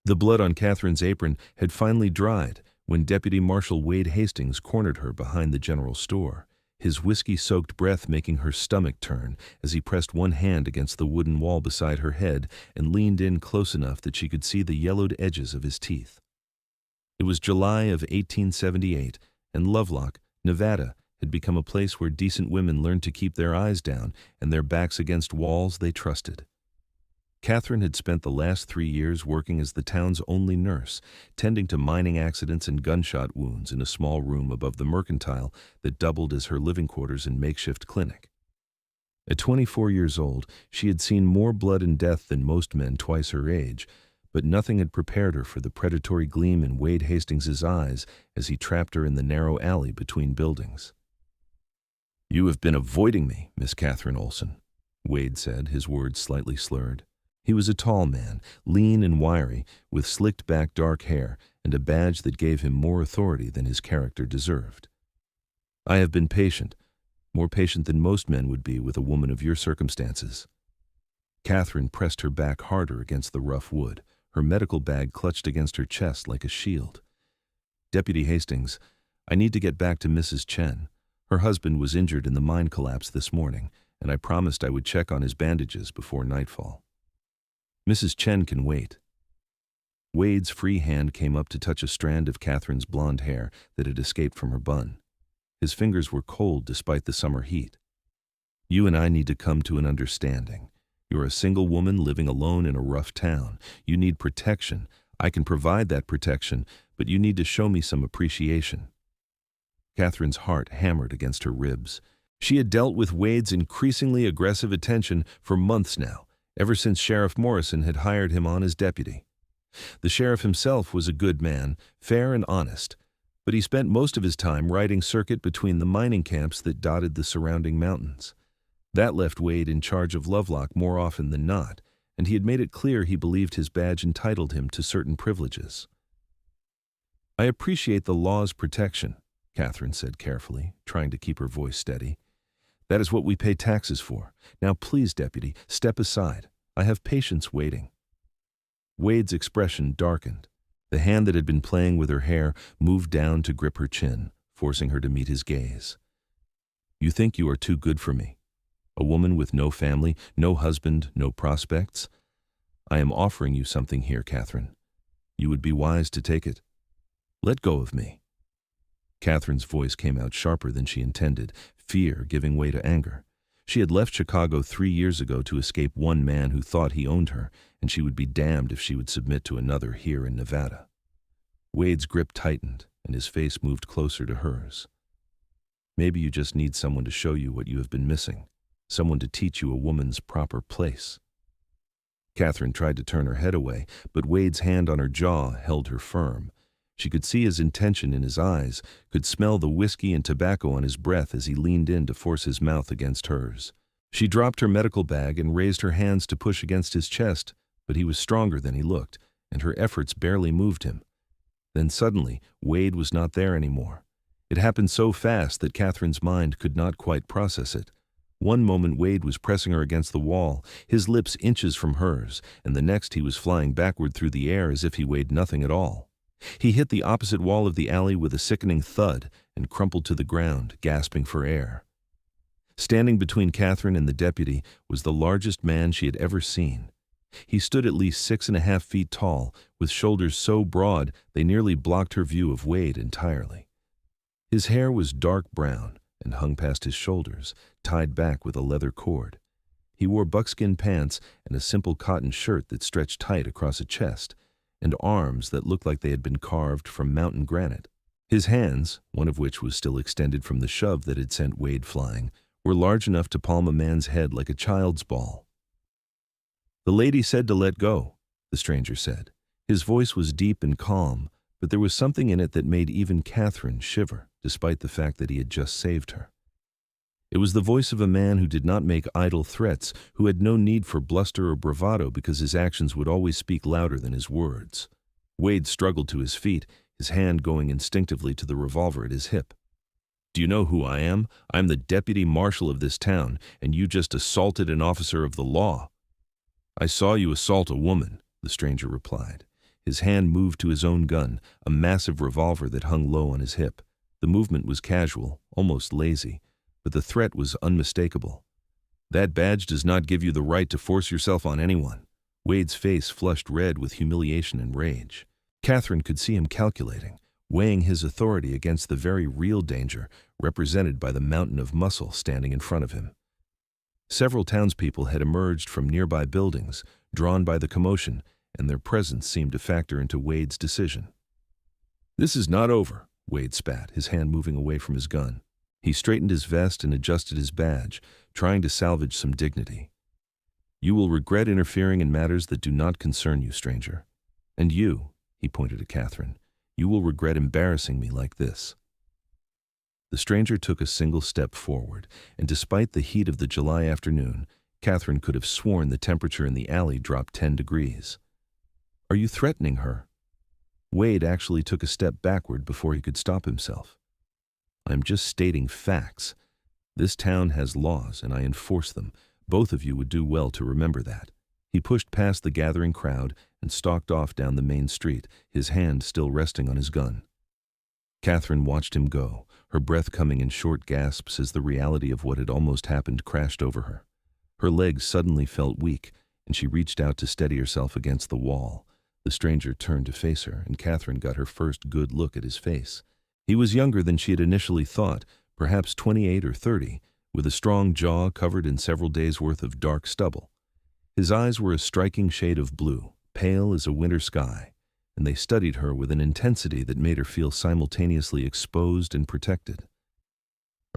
The blood on Katherine's apron had finally dried when Deputy Marshal Wade Hastings cornered her behind the general store, his whiskey-soaked breath making her stomach turn as he pressed one hand against the wooden wall beside her head and leaned in close enough that she could see the yellowed edges of his teeth. It was July of 1878, and Lovelock, Nevada, had become a place where decent women learned to keep their eyes down and their backs against walls they trusted. Katherine had spent the last 3 years working as the town's only nurse, tending to mining accidents and gunshot wounds in a small room above the mercantile that doubled as her living quarters and makeshift clinic. At 24 years old, she had seen more blood and death than most men twice her age, but nothing had prepared her for the predatory gleam in Wade Hastings's eyes as he trapped her in the narrow alley between buildings. "You have been avoiding me, Miss Katherine Olsen," Wade said, his words slightly slurred. He was a tall man, lean and wiry, with slicked-back dark hair and a badge that gave him more authority than his character deserved. "I have been patient, more patient than most men would be with a woman of your circumstances." Katherine pressed her back harder against the rough wood, her medical bag clutched against her chest like a shield. "Deputy Hastings, I need to get back to Mrs. Chen. Her husband was injured in the mine collapse this morning, and I promised I would check on his bandages before nightfall." "Mrs. Chen can wait." Wade's free hand came up to touch a strand of Katherine's blonde hair that had escaped from her bun. His fingers were cold despite the summer heat. "You and I need to come to an understanding. You're a single woman living alone in a rough town. You need protection. I can provide that protection, but you need to show me some appreciation." Katherine's heart hammered against her ribs. She had dealt with Wade's increasingly aggressive attention for months now, ever since Sheriff Morrison had hired him on as deputy. The sheriff himself was a good man, fair and honest, but he spent most of his time riding circuit between the mining camps that dotted the surrounding mountains. That left Wade in charge of Lovelock more often than not, and he had made it clear he believed his badge entitled him to certain privileges. "I appreciate the law's protection," Katherine said carefully, trying to keep her voice steady. "That is what we pay taxes for. Now please, Deputy, step aside. I have patients waiting." Wade's expression darkened. The hand that had been playing with her hair moved down to grip her chin, forcing her to meet his gaze. "You think you are too good for me? A woman with no family, no husband, no prospects? I am offering you something here, Katherine. You would be wise to take it. Let go of me." Katherine's voice came out sharper than she intended, fear giving way to anger. She had left Chicago 3 years ago to escape one man who thought he owned her, and she would be damned if she would submit to another here in Nevada. Wade's grip tightened, and his face moved closer to hers. "Maybe you just need someone to show you what you have been missing, someone to teach you a woman's proper place." Katherine tried to turn her head away, but Wade's hand on her jaw held her firm. She could see his intention in his eyes, could smell the whiskey and tobacco on his breath as he leaned in to force his mouth against hers. She dropped her medical bag and raised her hands to push against his chest, but he was stronger than he looked, and her efforts barely moved him. Then suddenly, Wade was not there anymore. It happened so fast that Katherine's mind could not quite process it. One moment Wade was pressing her against the wall, his lips inches from hers, and the next he was flying backward through the air as if he weighed nothing at all. He hit the opposite wall of the alley with a sickening thud and crumpled to the ground, gasping for air. Standing between Katherine and the deputy was the largest man she had ever seen. He stood at least 6.5 feet tall, with shoulders so broad they nearly blocked her view of Wade entirely. His hair was dark brown and hung past his shoulders, tied back with a leather cord. He wore buckskin pants and a simple cotton shirt that stretched tight across a chest, and arms that looked like they had been carved from mountain granite. His hands, one of which was still extended from the shove that had sent Wade flying, were large enough to palm a man's head like a child's ball. "The lady said to let go," the stranger said. His voice was deep and calm, but there was something in it that made even Katherine shiver, despite the fact that he had just saved her. It was the voice of a man who did not make idle threats, who had no need for bluster or bravado because his actions would always speak louder than his words. Wade struggled to his feet, his hand going instinctively to the revolver at his hip. "Do you know who I am? I'm the deputy marshal of this town, and you just assaulted an officer of the law." "I saw you assault a woman," the stranger replied. His hand moved to his own gun, a massive revolver that hung low on his hip. The movement was casual, almost lazy, but the threat was unmistakable. "That badge does not give you the right to force yourself on anyone." Wade's face flushed red with humiliation and rage. Katherine could see him calculating, weighing his authority against the very real danger represented by the mountain of muscle standing in front of him. Several townspeople had emerged from nearby buildings, drawn by the commotion, and their presence seemed to factor into Wade's decision. "This is not over," Wade spat, his hand moving away from his gun. He straightened his vest and adjusted his badge, trying to salvage some dignity. "You will regret interfering in matters that do not concern you, stranger. And you," he pointed at Katherine, "you will regret embarrassing me like this." The stranger took a single step forward, and despite the heat of the July afternoon, Katherine could have sworn the temperature in the alley dropped 10 degrees. "Are you threatening her?" Wade actually took a step backward before he could stop himself. "I'm just stating facts. This town has laws, and I enforce them. Both of you would do well to remember that." He pushed past the gathering crowd and stalked off down the main street, his hand still resting on his gun. Katherine watched him go, her breath coming in short gasps as the reality of what had almost happened crashed over her. Her legs suddenly felt weak, and she reached out to steady herself against the wall. The stranger turned to face her, and Katherine got her first good look at his face. He was younger than she had initially thought, perhaps 28 or 30, with a strong jaw covered in several days' worth of dark stubble. His eyes were a striking shade of blue, pale as a winter sky, and they studied her with an intensity that made her feel simultaneously exposed and protected.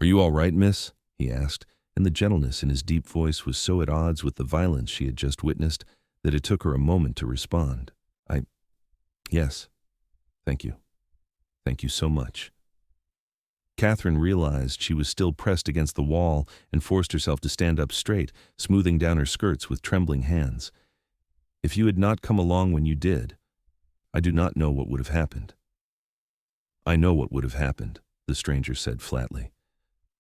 "Are you all right, miss?" he asked, and the gentleness in his deep voice was so at odds with the violence she had just witnessed that it took her a moment to respond. Yes. Thank you. Thank you so much." Katherine realized she was still pressed against the wall and forced herself to stand up straight, smoothing down her skirts with trembling hands. "If you had not come along when you did, I do not know what would have happened." "I know what would have happened," the stranger said flatly.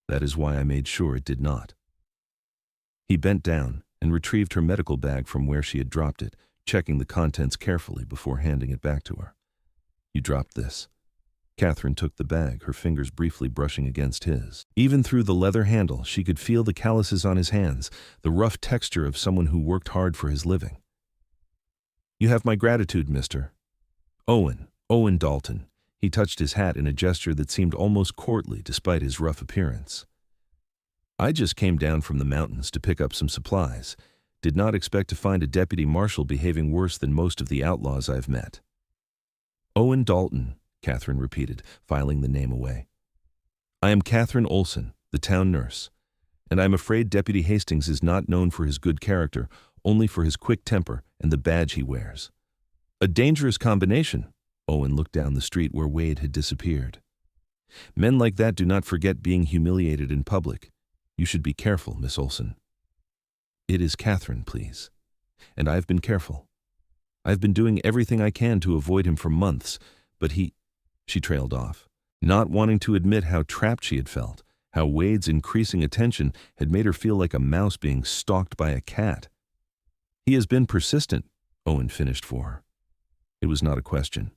"That is why I made sure it did not." He bent down and retrieved her medical bag from where she had dropped it, checking the contents carefully before handing it back to her. "You dropped this." Katherine took the bag, her fingers briefly brushing against his. Even through the leather handle, she could feel the calluses on his hands, the rough texture of someone who worked hard for his living. "You have my gratitude, Mr. Owen Dalton." He touched his hat in a gesture that seemed almost courtly despite his rough appearance. "I just came down from the mountains to pick up some supplies. Did not expect to find a deputy marshal behaving worse than most of the outlaws I've met." "Owen Dalton," Katherine repeated, filing the name away. "I am Katherine Olsen, the town nurse, and I'm afraid Deputy Hastings is not known for his good character, only for his quick temper and the badge he wears." "A dangerous combination." Owen looked down the street where Wade had disappeared. "Men like that do not forget being humiliated in public. You should be careful, Miss Olsen." "It is Katherine, please. And I've been careful. I've been doing everything I can to avoid him for months, but he—" She trailed off, not wanting to admit how trapped she had felt, how Wade's increasing attention had made her feel like a mouse being stalked by a cat. "He has been persistent," Owen finished for her. It was not a question.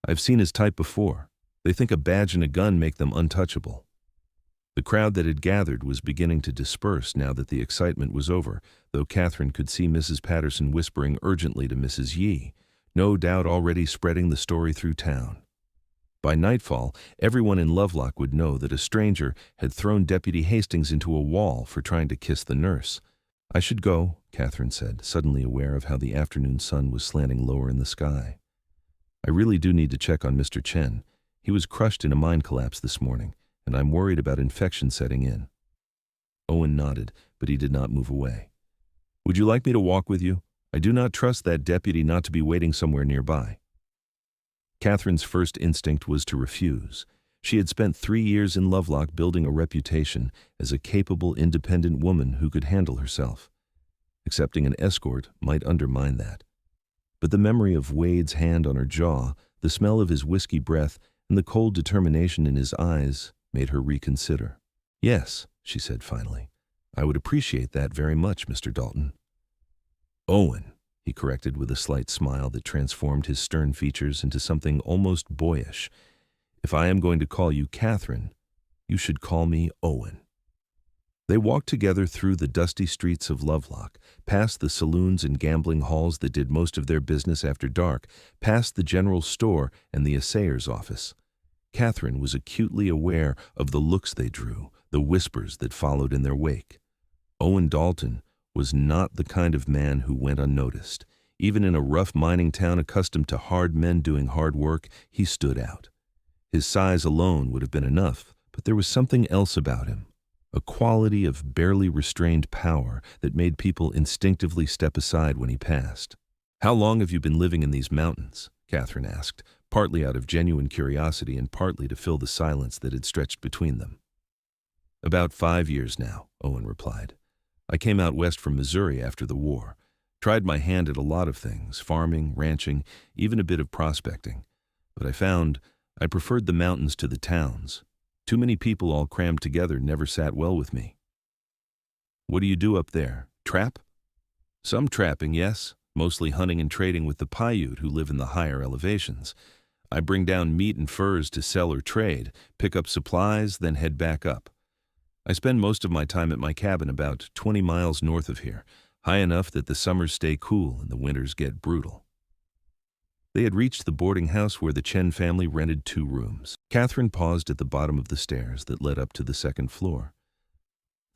"I've seen his type before. They think a badge and a gun make them untouchable." The crowd that had gathered was beginning to disperse now that the excitement was over, though Katherine could see Mrs. Patterson whispering urgently to Mrs. Yee, no doubt already spreading the story through town. By nightfall, everyone in Lovelock would know that a stranger had thrown Deputy Hastings into a wall for trying to kiss the nurse. "I should go," Katherine said, suddenly aware of how the afternoon sun was slanting lower in the sky. "I really do need to check on Mr. Chen. He was crushed in a mine collapse this morning, and I'm worried about infection setting in." Owen nodded, but he did not move away. "Would you like me to walk with you? I do not trust that deputy not to be waiting somewhere nearby." Katherine's first instinct was to refuse. She had spent 3 years in Lovelock building a reputation as a capable, independent woman who could handle herself. Accepting an escort might undermine that. But the memory of Wade's hand on her jaw, the smell of his whiskey breath, and the cold determination in his eyes made her reconsider. "Yes," she said finally. "I would appreciate that very much, Mr. Dalton." "Owen," he corrected with a slight smile that transformed his stern features into something almost boyish. If I am going to call you Katherine, you should call me Owen. They walked together through the dusty streets of Lovelock, past the saloons and gambling halls that did most of their business after dark, past the general store and the assayer's office. Katherine was acutely aware of the looks they drew, the whispers that followed in their wake. Owen Dalton was not the kind of man who went unnoticed. Even in a rough mining town accustomed to hard men doing hard work, he stood out. His size alone would have been enough, but there was something else about him. A quality of barely restrained power that made people instinctively step aside when he passed. "How long have you been living in these mountains?" Katherine asked, partly out of genuine curiosity and partly to fill the silence that had stretched between them. "About 5 years now," Owen replied. "I came out west from Missouri after the war. Tried my hand at a lot of things, farming, ranching, even a bit of prospecting. But I found I preferred the mountains to the towns. Too many people all crammed together never sat well with me." "What do you do up there? Trap?" "Some trapping, yes. Mostly hunting and trading with the Paiute who live in the higher elevations. I bring down meat and furs to sell or trade, pick up supplies, then head back up. I spend most of my time at my cabin about 20 miles north of here, high enough that the summers stay cool and the winters get brutal." They had reached the boarding house where the Chen family rented 2 rooms. Katherine paused at the bottom of the stairs that led up to the second floor.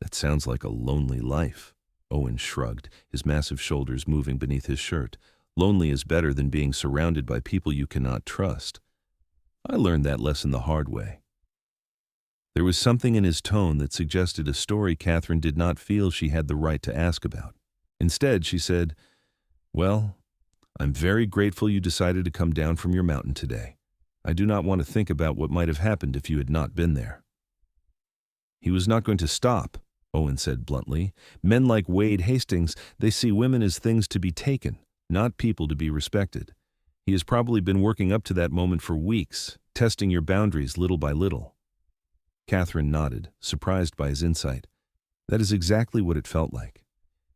"That sounds like a lonely life." Owen shrugged, his massive shoulders moving beneath his shirt. "Lonely is better than being surrounded by people you cannot trust. I learned that lesson the hard way." There was something in his tone that suggested a story Katherine did not feel she had the right to ask about. Instead, she said, "Well, I'm very grateful you decided to come down from your mountain today. I do not want to think about what might have happened if you had not been there." "He was not going to stop," Owen said bluntly. "Men like Wade Hastings, they see women as things to be taken, not people to be respected. He has probably been working up to that moment for weeks, testing your boundaries little by little." Katherine nodded, surprised by his insight. "That is exactly what it felt like.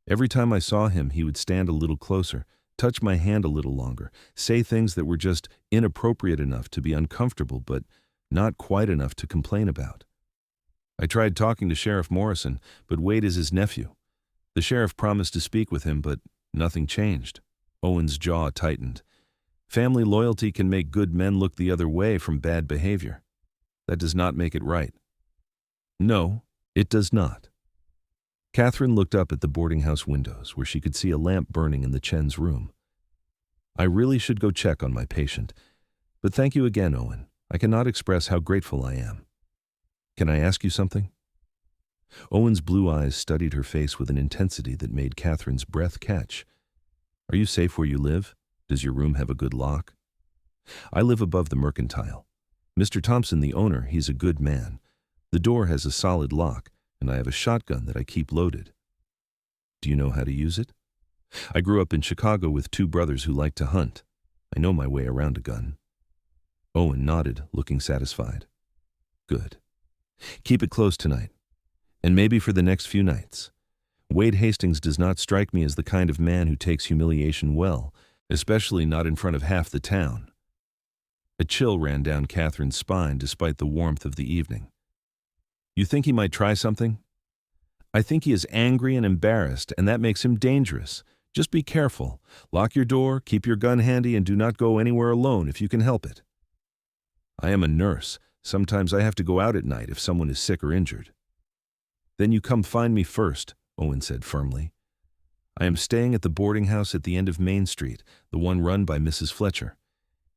Every time I saw him, he would stand a little closer, touch my hand a little longer, say things that were just inappropriate enough to be uncomfortable, but not quite enough to complain about. I tried talking to Sheriff Morrison, but Wade is his nephew. The sheriff promised to speak with him, but nothing changed." Owen's jaw tightened. "Family loyalty can make good men look the other way from bad behavior. That does not make it right." "No, it does not." Katherine looked up at the boarding house windows, where she could see a lamp burning in the Chen's room. "I really should go check on my patient. But thank you again, Owen. I cannot express how grateful I am. Can I ask you something?" Owen's blue eyes studied her face with an intensity that made Katherine's breath catch. "Are you safe where you live? Does your room have a good lock?" "I live above the Mercantile. Mr. Thompson, the owner, he's a good man. The door has a solid lock, and I have a shotgun that I keep loaded." "Do you know how to use it?" "I grew up in Chicago with 2 brothers who liked to hunt. I know my way around a gun." Owen nodded, looking satisfied. "Good. Keep it close tonight, and maybe for the next few nights. Wade Hastings does not strike me as the kind of man who takes humiliation well, especially not in front of half the town." A chill ran down Katherine's spine despite the warmth of the evening. "You think he might try something?" "I think he is angry and embarrassed, and that makes him dangerous. Just be careful. Lock your door, keep your gun handy, and do not go anywhere alone if you can help it." "I am a nurse. Sometimes I have to go out at night if someone is sick or injured." "Then you come find me first," Owen said firmly. "I am staying at the boarding house at the end of Main Street, the one run by Mrs. Fletcher.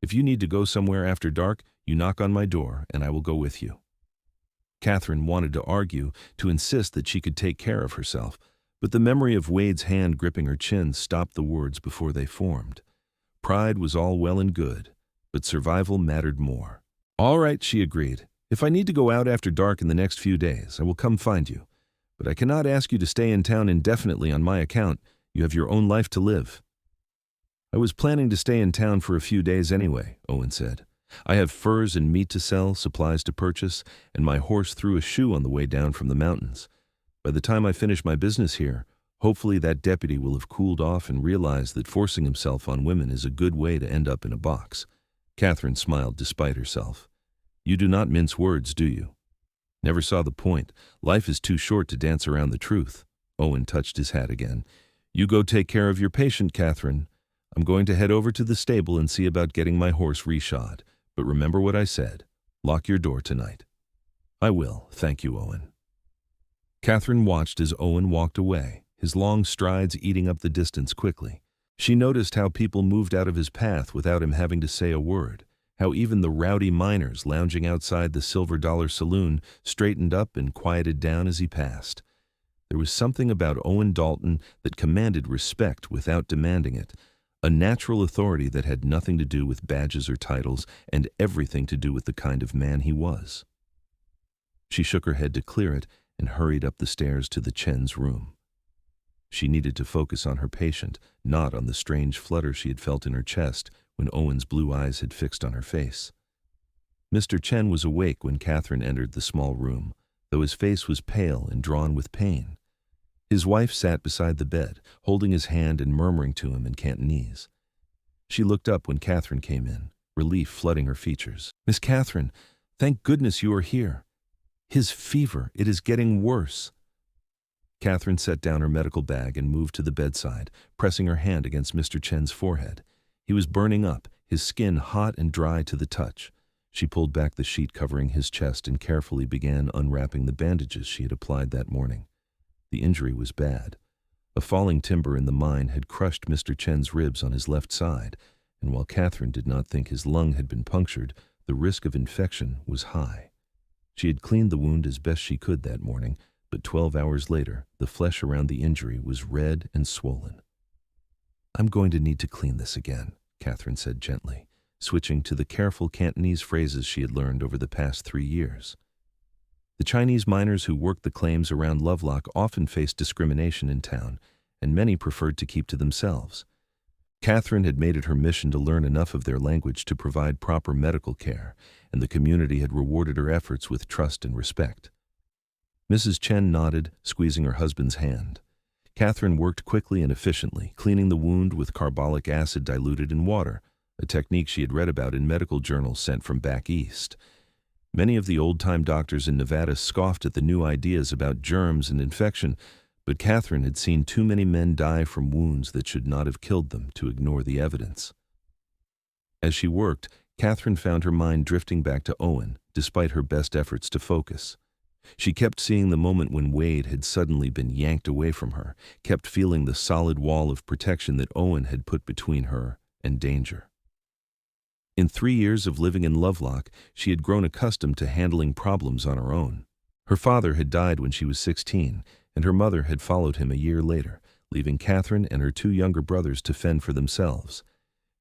If you need to go somewhere after dark, you knock on my door, and I will go with you." Katherine wanted to argue, to insist that she could take care of herself, but the memory of Wade's hand gripping her chin stopped the words before they formed. Pride was all well and good, but survival mattered more. "All right," she agreed. "If I need to go out after dark in the next few days, I will come find you. But I cannot ask you to stay in town indefinitely on my account. You have your own life to live." "I was planning to stay in town for a few days anyway," Owen said. "I have furs and meat to sell, supplies to purchase, and my horse threw a shoe on the way down from the mountains. By the time I finish my business here, Hopefully that deputy will have cooled off and realized that forcing himself on women is a good way to end up in a box. Katherine smiled despite herself. You do not mince words, do you? Never saw the point. Life is too short to dance around the truth. Owen touched his hat again. You go take care of your patient, Katherine. I'm going to head over to the stable and see about getting my horse reshod. But remember what I said. Lock your door tonight. I will, thank you, Owen. Katherine watched as Owen walked away, his long strides eating up the distance quickly. She noticed how people moved out of his path without him having to say a word, how even the rowdy miners lounging outside the Silver Dollar Saloon straightened up and quieted down as he passed. There was something about Owen Dalton that commanded respect without demanding it, a natural authority that had nothing to do with badges or titles and everything to do with the kind of man he was. She shook her head to clear it and hurried up the stairs to the Chen's room. She needed to focus on her patient, not on the strange flutter she had felt in her chest when Owen's blue eyes had fixed on her face. Mr. Chen was awake when Katherine entered the small room, though his face was pale and drawn with pain. His wife sat beside the bed, holding his hand and murmuring to him in Cantonese. She looked up when Katherine came in, relief flooding her features. Miss Katherine, thank goodness you are here. His fever, it is getting worse. Katherine set down her medical bag and moved to the bedside, pressing her hand against Mr. Chen's forehead. He was burning up, his skin hot and dry to the touch. She pulled back the sheet covering his chest and carefully began unwrapping the bandages she had applied that morning. The injury was bad. A falling timber in the mine had crushed Mr. Chen's ribs on his left side, and while Katherine did not think his lung had been punctured, the risk of infection was high. She had cleaned the wound as best she could that morning, but 12 hours later, the flesh around the injury was red and swollen. I'm going to need to clean this again, Katherine said gently, switching to the careful Cantonese phrases she had learned over the past 3 years. The Chinese miners who worked the claims around Lovelock often faced discrimination in town, and many preferred to keep to themselves. Katherine had made it her mission to learn enough of their language to provide proper medical care, and the community had rewarded her efforts with trust and respect. Mrs. Chen nodded, squeezing her husband's hand. Katherine worked quickly and efficiently, cleaning the wound with carbolic acid diluted in water, a technique she had read about in medical journals sent from back east. Many of the old-time doctors in Nevada scoffed at the new ideas about germs and infection, but Katherine had seen too many men die from wounds that should not have killed them to ignore the evidence. As she worked, Katherine found her mind drifting back to Owen, despite her best efforts to focus. She kept seeing the moment when Wade had suddenly been yanked away from her, kept feeling the solid wall of protection that Owen had put between her and danger. In 3 years of living in Lovelock, she had grown accustomed to handling problems on her own. Her father had died when she was 16, and her mother had followed him a year later, leaving Katherine and her 2 younger brothers to fend for themselves.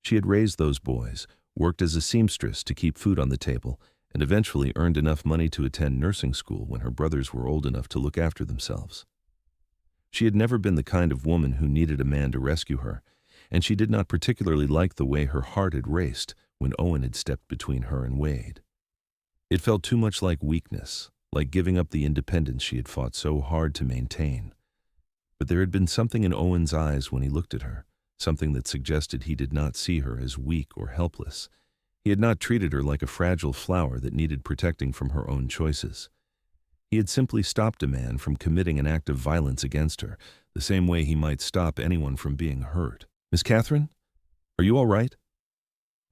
She had raised those boys, worked as a seamstress to keep food on the table, and eventually earned enough money to attend nursing school when her brothers were old enough to look after themselves. She had never been the kind of woman who needed a man to rescue her, and she did not particularly like the way her heart had raced when Owen had stepped between her and Wade. It felt too much like weakness, like giving up the independence she had fought so hard to maintain. But there had been something in Owen's eyes when he looked at her, something that suggested he did not see her as weak or helpless. He had not treated her like a fragile flower that needed protecting from her own choices. He had simply stopped a man from committing an act of violence against her, the same way he might stop anyone from being hurt. Miss Katherine? Are you all right?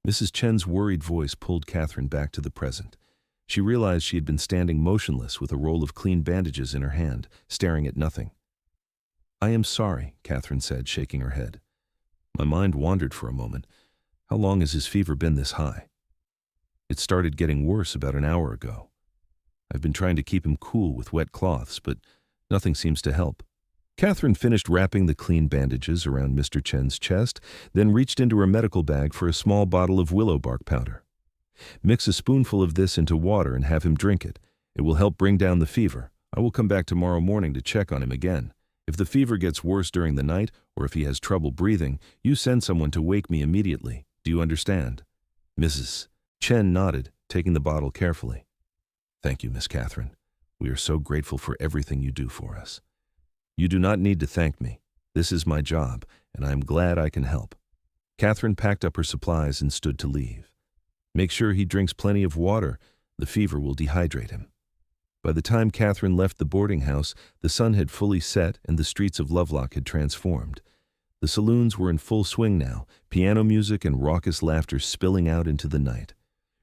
Mrs. Chen's worried voice pulled Katherine back to the present. She realized she had been standing motionless with a roll of clean bandages in her hand, staring at nothing. I am sorry, Katherine said, shaking her head. My mind wandered for a moment. How long has his fever been this high? It started getting worse about an hour ago. I've been trying to keep him cool with wet cloths, but nothing seems to help. Katherine finished wrapping the clean bandages around Mr. Chen's chest, then reached into her medical bag for a small bottle of willow bark powder. Mix a spoonful of this into water and have him drink it. It will help bring down the fever. I will come back tomorrow morning to check on him again. If the fever gets worse during the night, or if he has trouble breathing, you send someone to wake me immediately. Do you understand? Mrs. Chen nodded, taking the bottle carefully. Thank you, Miss Katherine. We are so grateful for everything you do for us. You do not need to thank me. This is my job, and I am glad I can help." Katherine packed up her supplies and stood to leave. "Make sure he drinks plenty of water. The fever will dehydrate him." By the time Katherine left the boarding house, the sun had fully set and the streets of Lovelock had transformed. The saloons were in full swing now, piano music and raucous laughter spilling out into the night.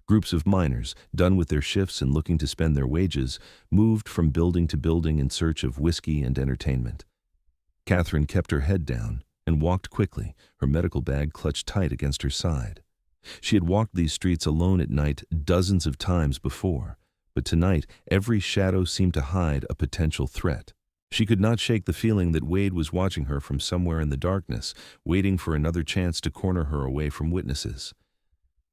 Groups of miners, done with their shifts and looking to spend their wages, moved from building to building in search of whiskey and entertainment. Katherine kept her head down and walked quickly, her medical bag clutched tight against her side. She had walked these streets alone at night dozens of times before, but tonight every shadow seemed to hide a potential threat. She could not shake the feeling that Wade was watching her from somewhere in the darkness, waiting for another chance to corner her away from witnesses.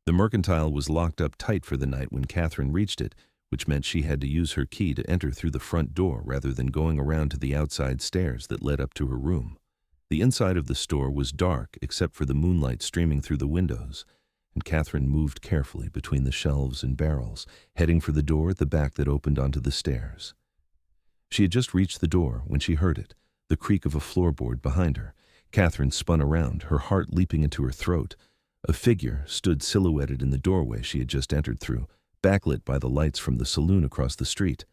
The Mercantile was locked up tight for the night when Katherine reached it, which meant she had to use her key to enter through the front door rather than going around to the outside stairs that led up to her room. The inside of the store was dark except for the moonlight streaming through the windows, and Katherine moved carefully between the shelves and barrels, heading for the door at the back that opened onto the stairs. She had just reached the door when she heard it, the creak of a floorboard behind her. Katherine spun around, her heart leaping into her throat. A figure stood silhouetted in the doorway she had just entered through, backlit by the lights from the saloon across the street.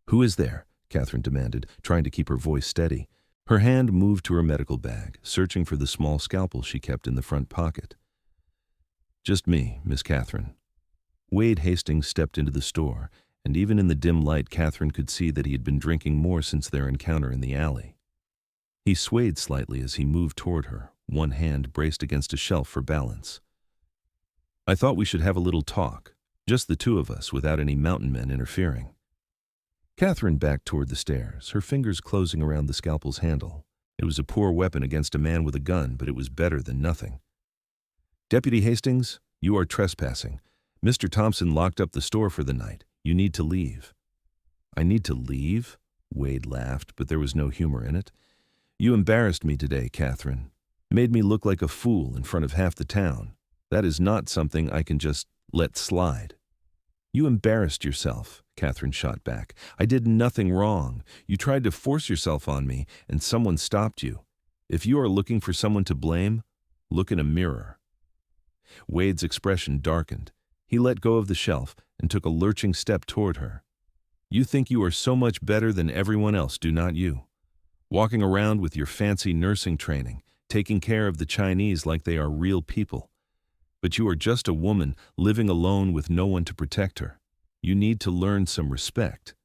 "Who is there?" Katherine demanded, trying to keep her voice steady. Her hand moved to her medical bag, searching for the small scalpel she kept in the front pocket. "Just me, Miss Katherine." Wade Hastings stepped into the store, and even in the dim light Katherine could see that he had been drinking more since their encounter in the alley. He swayed slightly as he moved toward her, one hand braced against a shelf for balance. "I thought we should have a little talk, just the two of us without any mountain men interfering." Katherine backed toward the stairs, her fingers closing around the scalpel's handle. It was a poor weapon against a man with a gun, but it was better than nothing. "Deputy Hastings, you are trespassing. Mr. Thompson locked up the store for the night. You need to leave." "I need to leave?" Wade laughed, but there was no humor in it. "You embarrassed me today, Katherine. Made me look like a fool in front of half the town. That is not something I can just let slide." "You embarrassed yourself," Katherine shot back. "I did nothing wrong. You tried to force yourself on me, and someone stopped you. If you are looking for someone to blame, look in a mirror." Wade's expression darkened. He let go of the shelf and took a lurching step toward her. "You think you are so much better than everyone else, do not you? Walking around with your fancy nursing training, taking care of the Chinese like they are real people. But you are just a woman living alone with no one to protect her. You need to learn some respect."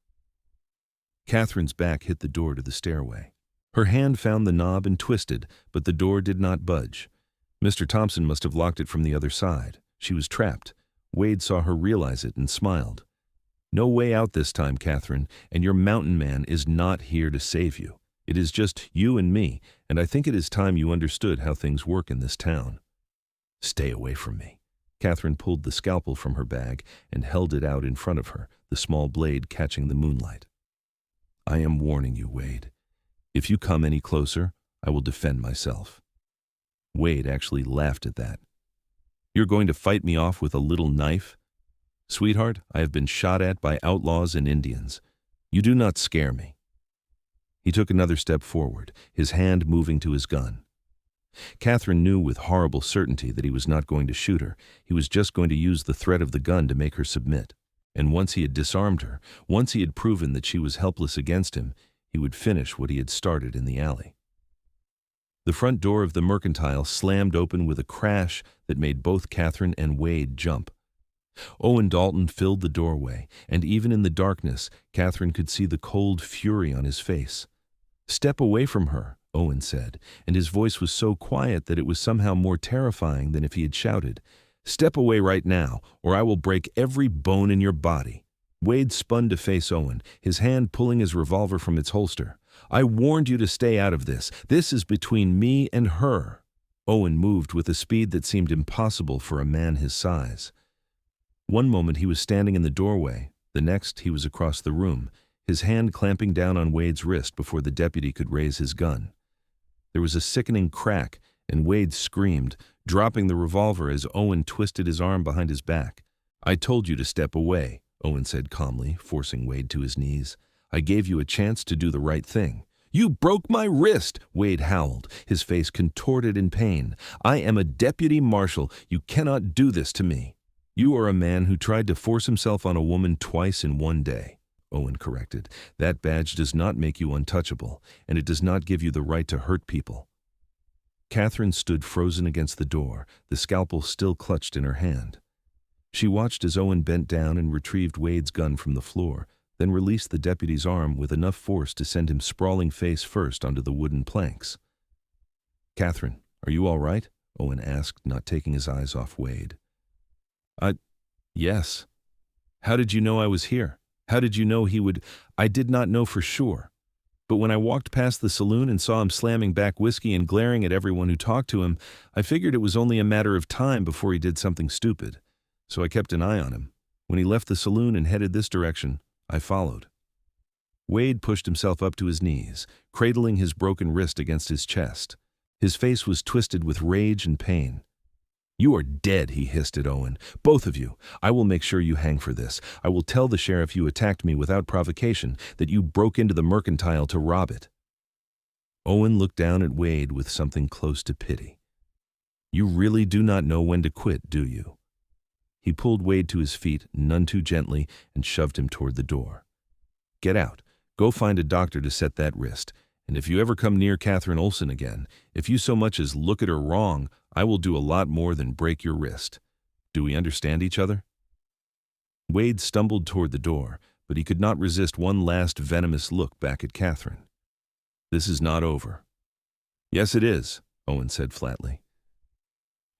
Katherine's back hit the door to the stairway. Her hand found the knob and twisted, but the door did not budge. Mr. Thompson must have locked it from the other side. She was trapped. Wade saw her realize it and smiled. "No way out this time, Katherine, and your mountain man is not here to save you. It is just you and me, and I think it is time you understood how things work in this town." "Stay away from me." Katherine pulled the scalpel from her bag and held it out in front of her, the small blade catching the moonlight. "I am warning you, Wade. If you come any closer, I will defend myself." Wade actually laughed at that. "You're going to fight me off with a little knife? Sweetheart, I have been shot at by outlaws and Indians. You do not scare me." He took another step forward, his hand moving to his gun. Katherine knew with horrible certainty that he was not going to shoot her. He was just going to use the threat of the gun to make her submit. And once he had disarmed her, once he had proven that she was helpless against him, he would finish what he had started in the alley. The front door of the Mercantile slammed open with a crash that made both Katherine and Wade jump. Owen Dalton filled the doorway, and even in the darkness, Katherine could see the cold fury on his face. "Step away from her," Owen said, and his voice was so quiet that it was somehow more terrifying than if he had shouted. "Step away right now, or I will break every bone in your body." Wade spun to face Owen, his hand pulling his revolver from its holster. "I warned you to stay out of this. This is between me and her." Owen moved with a speed that seemed impossible for a man his size. One moment he was standing in the doorway, the next he was across the room, his hand clamping down on Wade's wrist before the deputy could raise his gun. There was a sickening crack, and Wade screamed, dropping the revolver as Owen twisted his arm behind his back. "I told you to step away," Owen said calmly, forcing Wade to his knees. "I gave you a chance to do the right thing. "You broke my wrist," Wade howled, his face contorted in pain. "I am a deputy marshal. You cannot do this to me." "You are a man who tried to force himself on a woman twice in one day," Owen corrected. "That badge does not make you untouchable, and it does not give you the right to hurt people." Katherine stood frozen against the door, the scalpel still clutched in her hand. She watched as Owen bent down and retrieved Wade's gun from the floor, then released the deputy's arm with enough force to send him sprawling face first onto the wooden planks. "Katherine, are you all right?" Owen asked, not taking his eyes off Wade. Yes. How did you know I was here? How did you know he would—" "I did not know for sure. But when I walked past the saloon and saw him slamming back whiskey and glaring at everyone who talked to him, I figured it was only a matter of time before he did something stupid. So I kept an eye on him. When he left the saloon and headed this direction, I followed." Wade pushed himself up to his knees, cradling his broken wrist against his chest. His face was twisted with rage and pain. "You are dead," he hissed at Owen. "Both of you. I will make sure you hang for this. I will tell the sheriff you attacked me without provocation, that you broke into the mercantile to rob it." Owen looked down at Wade with something close to pity. "You really do not know when to quit, do you?" He pulled Wade to his feet, none too gently, and shoved him toward the door. "Get out. Go find a doctor to set that wrist. And if you ever come near Katherine Olsen again, if you so much as look at her wrong, I will do a lot more than break your wrist. Do we understand each other?" Wade stumbled toward the door, but he could not resist one last venomous look back at Katherine. "This is not over." "Yes, it is," Owen said flatly.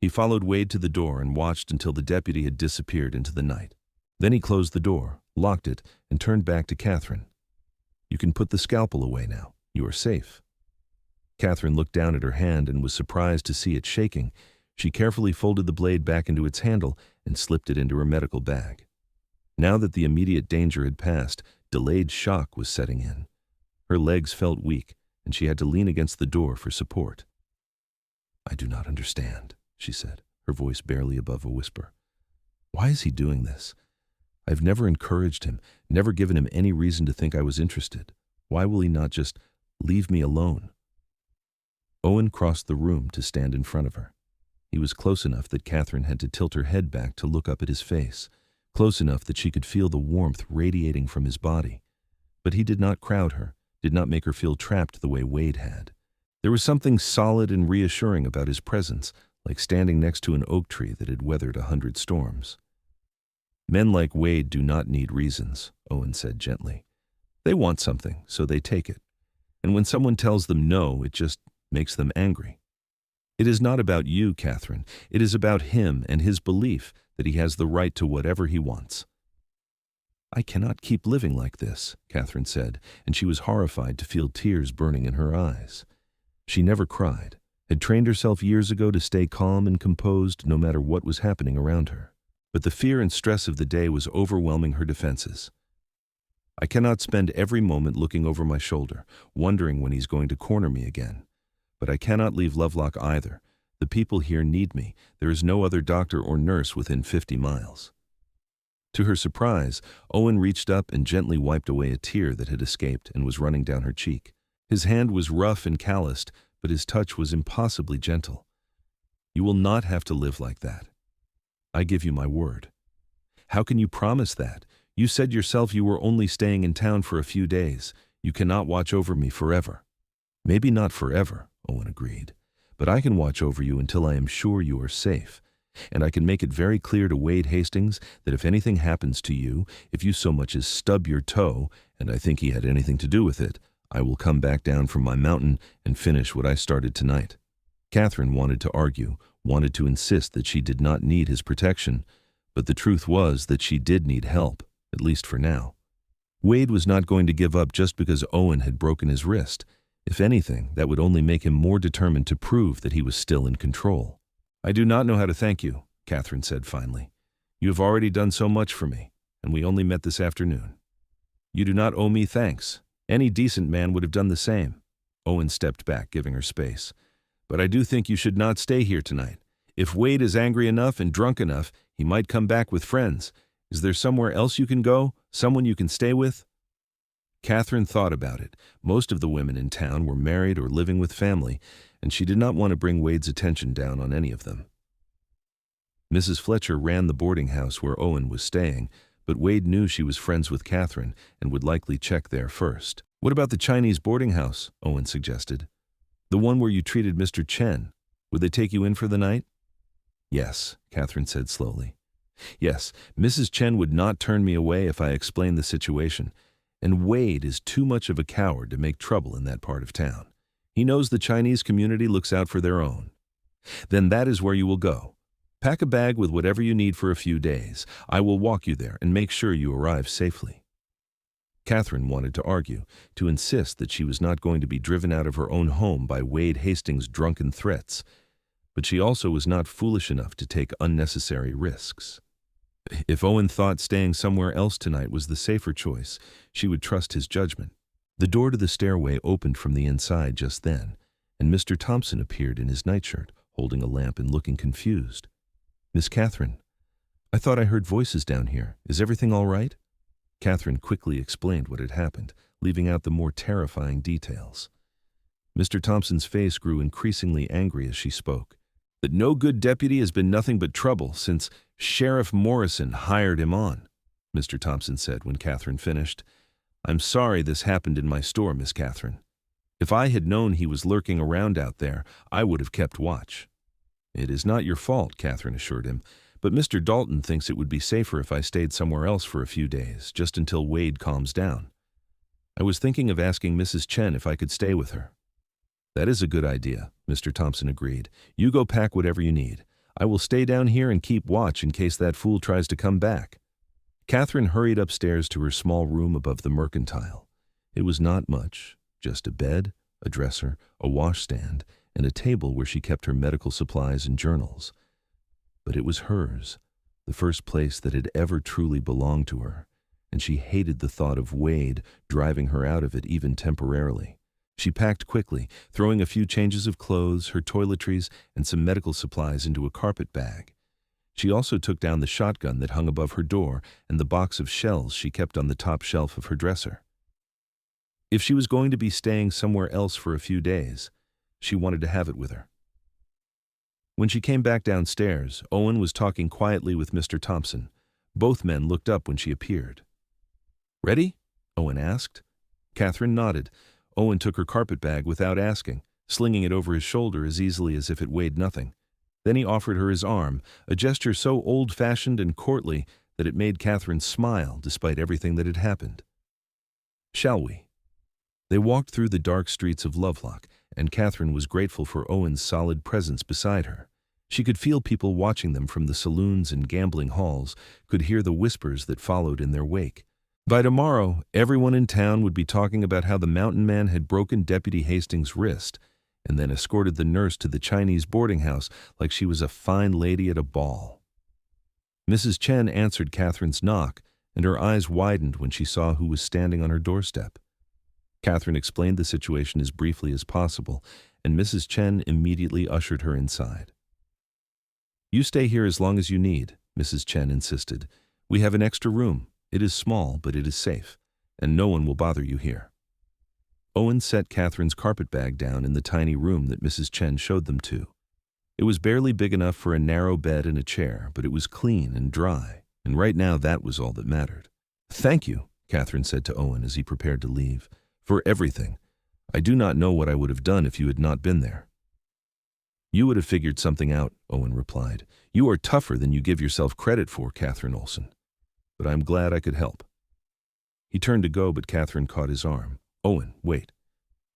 He followed Wade to the door and watched until the deputy had disappeared into the night. Then he closed the door, locked it, and turned back to Katherine. "You can put the scalpel away now. You are safe." Katherine looked down at her hand and was surprised to see it shaking. She carefully folded the blade back into its handle and slipped it into her medical bag. Now that the immediate danger had passed, delayed shock was setting in. Her legs felt weak, and she had to lean against the door for support. "I do not understand," she said, her voice barely above a whisper. "Why is he doing this? I've never encouraged him, never given him any reason to think I was interested. Why will he not just leave me alone?" Owen crossed the room to stand in front of her. He was close enough that Katherine had to tilt her head back to look up at his face, close enough that she could feel the warmth radiating from his body. But he did not crowd her, did not make her feel trapped the way Wade had. There was something solid and reassuring about his presence, like standing next to an oak tree that had weathered 100 storms. "Men like Wade do not need reasons," Owen said gently. "They want something, so they take it. And when someone tells them no, it just makes them angry. It is not about you, Katherine. It is about him and his belief that he has the right to whatever he wants." "I cannot keep living like this," Katherine said, and she was horrified to feel tears burning in her eyes. She never cried, had trained herself years ago to stay calm and composed no matter what was happening around her. But the fear and stress of the day was overwhelming her defenses. "I cannot spend every moment looking over my shoulder, wondering when he's going to corner me again. But I cannot leave Lovelock either. The people here need me. There is no other doctor or nurse within 50 miles. To her surprise, Owen reached up and gently wiped away a tear that had escaped and was running down her cheek. His hand was rough and calloused, but his touch was impossibly gentle. "You will not have to live like that. I give you my word." "How can you promise that? You said yourself you were only staying in town for a few days. You cannot watch over me forever." "Maybe not forever," Owen agreed, "but I can watch over you until I am sure you are safe. And I can make it very clear to Wade Hastings that if anything happens to you, if you so much as stub your toe, and I think he had anything to do with it, I will come back down from my mountain and finish what I started tonight." Katherine wanted to argue, wanted to insist that she did not need his protection, but the truth was that she did need help, at least for now. Wade was not going to give up just because Owen had broken his wrist. If anything, that would only make him more determined to prove that he was still in control. "I do not know how to thank you," Katherine said finally. "You have already done so much for me, and we only met this afternoon. You do not owe me thanks. Any decent man would have done the same." Owen stepped back, giving her space. "But I do think you should not stay here tonight. If Wade is angry enough and drunk enough, he might come back with friends. Is there somewhere else you can go? Someone you can stay with?" Katherine thought about it. Most of the women in town were married or living with family, and she did not want to bring Wade's attention down on any of them. Mrs. Fletcher ran the boarding house where Owen was staying, but Wade knew she was friends with Katherine and would likely check there first. "What about the Chinese boarding house?" Owen suggested. "The one where you treated Mr. Chen. Would they take you in for the night?" "Yes," Katherine said slowly. "Yes, Mrs. Chen would not turn me away if I explained the situation, and Wade is too much of a coward to make trouble in that part of town. He knows the Chinese community looks out for their own." "Then that is where you will go. Pack a bag with whatever you need for a few days. I will walk you there and make sure you arrive safely." Katherine wanted to argue, to insist that she was not going to be driven out of her own home by Wade Hastings' drunken threats, but she also was not foolish enough to take unnecessary risks. If Owen thought staying somewhere else tonight was the safer choice, she would trust his judgment. The door to the stairway opened from the inside just then, and Mr. Thompson appeared in his nightshirt, holding a lamp and looking confused. "Miss Katherine, I thought I heard voices down here. Is everything all right?" Katherine quickly explained what had happened, leaving out the more terrifying details. Mr. Thompson's face grew increasingly angry as she spoke. "That no good deputy has been nothing but trouble since Sheriff Morrison hired him on," Mr. Thompson said when Katherine finished. "I'm sorry this happened in my store, Miss Katherine. If I had known he was lurking around out there, I would have kept watch." "It is not your fault," Katherine assured him, "but Mr. Dalton thinks it would be safer if I stayed somewhere else for a few days, just until Wade calms down. I was thinking of asking Mrs. Chen if I could stay with her." "That is a good idea," Mr. Thompson agreed. "You go pack whatever you need. I will stay down here and keep watch in case that fool tries to come back." Katherine hurried upstairs to her small room above the mercantile. It was not much, just a bed, a dresser, a washstand, and a table where she kept her medical supplies and journals. But it was hers, the first place that had ever truly belonged to her, and she hated the thought of Wade driving her out of it even temporarily. She packed quickly, throwing a few changes of clothes, her toiletries, and some medical supplies into a carpet bag. She also took down the shotgun that hung above her door and the box of shells she kept on the top shelf of her dresser. If she was going to be staying somewhere else for a few days, she wanted to have it with her. When she came back downstairs, Owen was talking quietly with Mr. Thompson. Both men looked up when she appeared. "Ready?" Owen asked. Katherine nodded. Owen took her carpet bag without asking, slinging it over his shoulder as easily as if it weighed nothing. Then he offered her his arm, a gesture so old-fashioned and courtly that it made Katherine smile despite everything that had happened. "Shall we?" They walked through the dark streets of Lovelock, and Katherine was grateful for Owen's solid presence beside her. She could feel people watching them from the saloons and gambling halls, could hear the whispers that followed in their wake. By tomorrow, everyone in town would be talking about how the mountain man had broken Deputy Hastings' wrist and then escorted the nurse to the Chinese boarding house like she was a fine lady at a ball. Mrs. Chen answered Katherine's knock, and her eyes widened when she saw who was standing on her doorstep. Katherine explained the situation as briefly as possible, and Mrs. Chen immediately ushered her inside. "You stay here as long as you need," Mrs. Chen insisted. "We have an extra room. It is small, but it is safe, and no one will bother you here." Owen set Katherine's carpet bag down in the tiny room that Mrs. Chen showed them to. It was barely big enough for a narrow bed and a chair, but it was clean and dry, and right now that was all that mattered. "Thank you," Katherine said to Owen as he prepared to leave, "for everything. I do not know what I would have done if you had not been there." "You would have figured something out," Owen replied. "You are tougher than you give yourself credit for, Katherine Olsen. But I'm glad I could help." He turned to go, but Katherine caught his arm. "Owen, wait.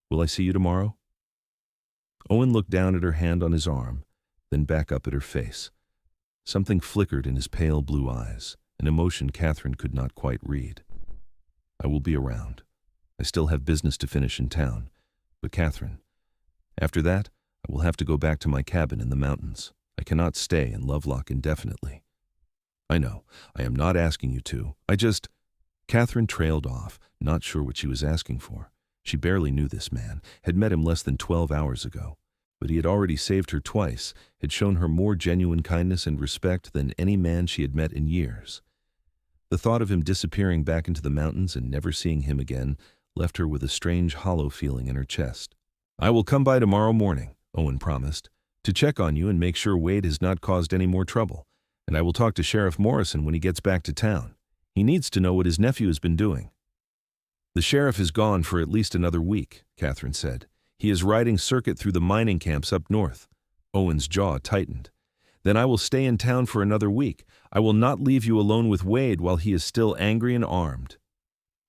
Will I see you tomorrow?" Owen looked down at her hand on his arm, then back up at her face. Something flickered in his pale blue eyes, an emotion Katherine could not quite read. "I will be around. I still have business to finish in town. But Katherine, after that, I will have to go back to my cabin in the mountains. I cannot stay in Lovelock indefinitely." "I know. I am not asking you to. Katherine trailed off, not sure what she was asking for. She barely knew this man, had met him less than 12 hours ago. But he had already saved her twice, had shown her more genuine kindness and respect than any man she had met in years. The thought of him disappearing back into the mountains and never seeing him again left her with a strange hollow feeling in her chest. "I will come by tomorrow morning," Owen promised, "to check on you and make sure Wade has not caused any more trouble. And I will talk to Sheriff Morrison when he gets back to town. He needs to know what his nephew has been doing." "The sheriff is gone for at least another week," Katherine said. "He is riding circuit through the mining camps up north." Owen's jaw tightened. "Then I will stay in town for another week. I will not leave you alone with Wade while he is still angry and armed."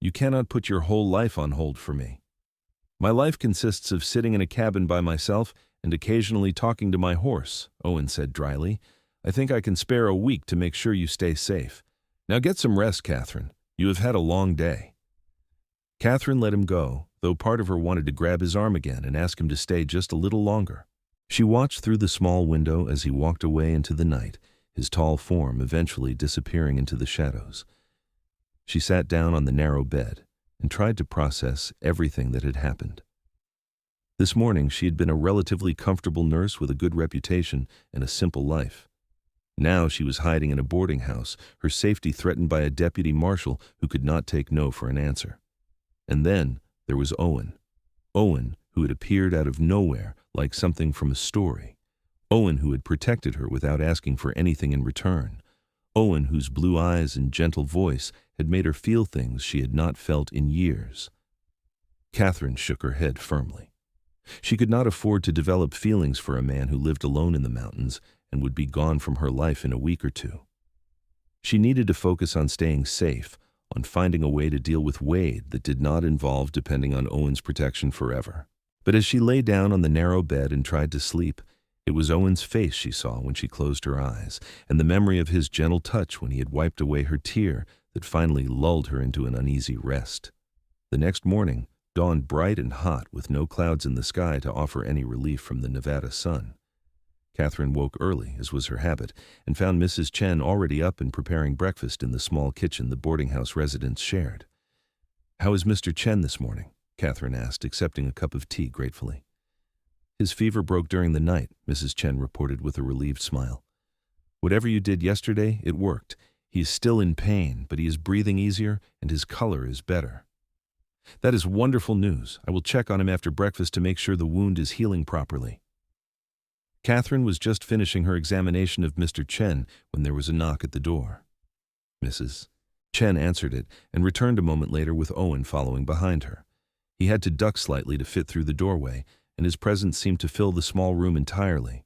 "You cannot put your whole life on hold for me." "My life consists of sitting in a cabin by myself and occasionally talking to my horse," Owen said dryly. "I think I can spare a week to make sure you stay safe. Now get some rest, Katherine. You have had a long day." Katherine let him go, though part of her wanted to grab his arm again and ask him to stay just a little longer. She watched through the small window as he walked away into the night, his tall form eventually disappearing into the shadows. She sat down on the narrow bed and tried to process everything that had happened. This morning she had been a relatively comfortable nurse with a good reputation and a simple life. Now she was hiding in a boarding house, her safety threatened by a deputy marshal who could not take no for an answer. And then there was Owen. Owen, who had appeared out of nowhere like something from a story. Owen, who had protected her without asking for anything in return. Owen, whose blue eyes and gentle voice had made her feel things she had not felt in years. Katherine shook her head firmly. She could not afford to develop feelings for a man who lived alone in the mountains and would be gone from her life in a week or two. She needed to focus on staying safe, on finding a way to deal with Wade that did not involve depending on Owen's protection forever. But as she lay down on the narrow bed and tried to sleep, it was Owen's face she saw when she closed her eyes, and the memory of his gentle touch when he had wiped away her tear that finally lulled her into an uneasy rest. The next morning dawned bright and hot with no clouds in the sky to offer any relief from the Nevada sun. Katherine woke early, as was her habit, and found Mrs. Chen already up and preparing breakfast in the small kitchen the boarding house residents shared. "How is Mr. Chen this morning?" Katherine asked, accepting a cup of tea gratefully. "His fever broke during the night," Mrs. Chen reported with a relieved smile. "Whatever you did yesterday, it worked. He is still in pain, but he is breathing easier and his color is better." "That is wonderful news. I will check on him after breakfast to make sure the wound is healing properly." Katherine was just finishing her examination of Mr. Chen when there was a knock at the door. "Mrs. Chen answered it and returned a moment later with Owen following behind her. He had to duck slightly to fit through the doorway, and his presence seemed to fill the small room entirely.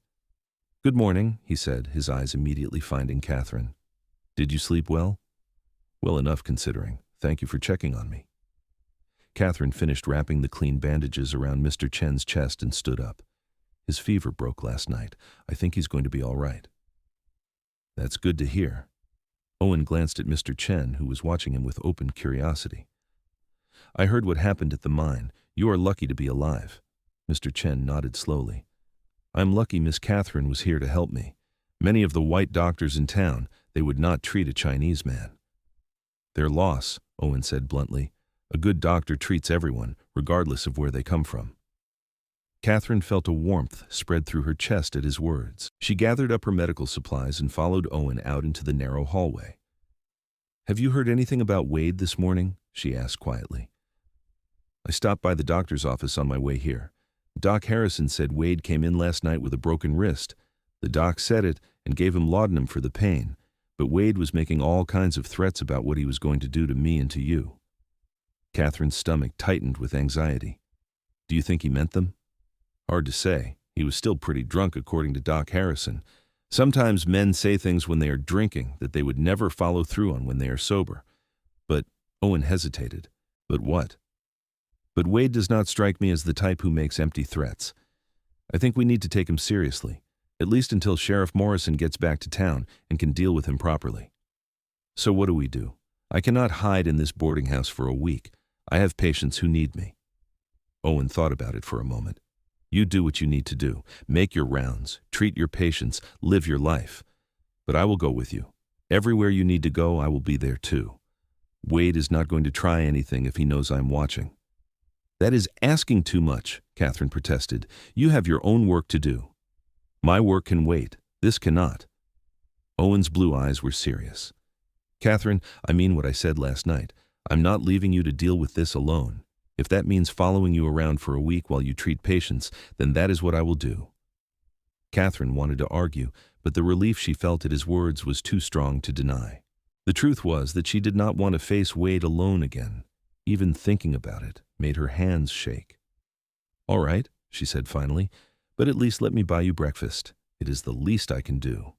"Good morning," he said, his eyes immediately finding Katherine. "Did you sleep well?" "Well enough considering. Thank you for checking on me." Katherine finished wrapping the clean bandages around Mr. Chen's chest and stood up. "His fever broke last night. I think he's going to be all right." "That's good to hear." Owen glanced at Mr. Chen, who was watching him with open curiosity. "I heard what happened at the mine. You are lucky to be alive." Mr. Chen nodded slowly. "I'm lucky Miss Katherine was here to help me. Many of the white doctors in town, they would not treat a Chinese man." "Their loss," Owen said bluntly. "A good doctor treats everyone, regardless of where they come from." Katherine felt a warmth spread through her chest at his words. She gathered up her medical supplies and followed Owen out into the narrow hallway. "Have you heard anything about Wade this morning?" she asked quietly. "I stopped by the doctor's office on my way here. Doc Harrison said Wade came in last night with a broken wrist. The doc said it and gave him laudanum for the pain, but Wade was making all kinds of threats about what he was going to do to me and to you." Katherine's stomach tightened with anxiety. "Do you think he meant them?" "Hard to say. He was still pretty drunk, according to Doc Harrison. Sometimes men say things when they are drinking that they would never follow through on when they are sober. But," Owen hesitated, "but what?" "But Wade does not strike me as the type who makes empty threats. I think we need to take him seriously, at least until Sheriff Morrison gets back to town and can deal with him properly." "So what do we do? I cannot hide in this boarding house for a week. I have patients who need me." Owen thought about it for a moment. "You do what you need to do. Make your rounds, treat your patients, live your life. But I will go with you. Everywhere you need to go, I will be there too. Wade is not going to try anything if he knows I'm watching." "That is asking too much," Katherine protested. "You have your own work to do." "My work can wait. This cannot." Owen's blue eyes were serious. "Katherine, I mean what I said last night. I'm not leaving you to deal with this alone. If that means following you around for a week while you treat patients, then that is what I will do." Katherine wanted to argue, but the relief she felt at his words was too strong to deny. The truth was that she did not want to face Wade alone again. Even thinking about it made her hands shake. "All right," she said finally, "but at least let me buy you breakfast. It is the least I can do."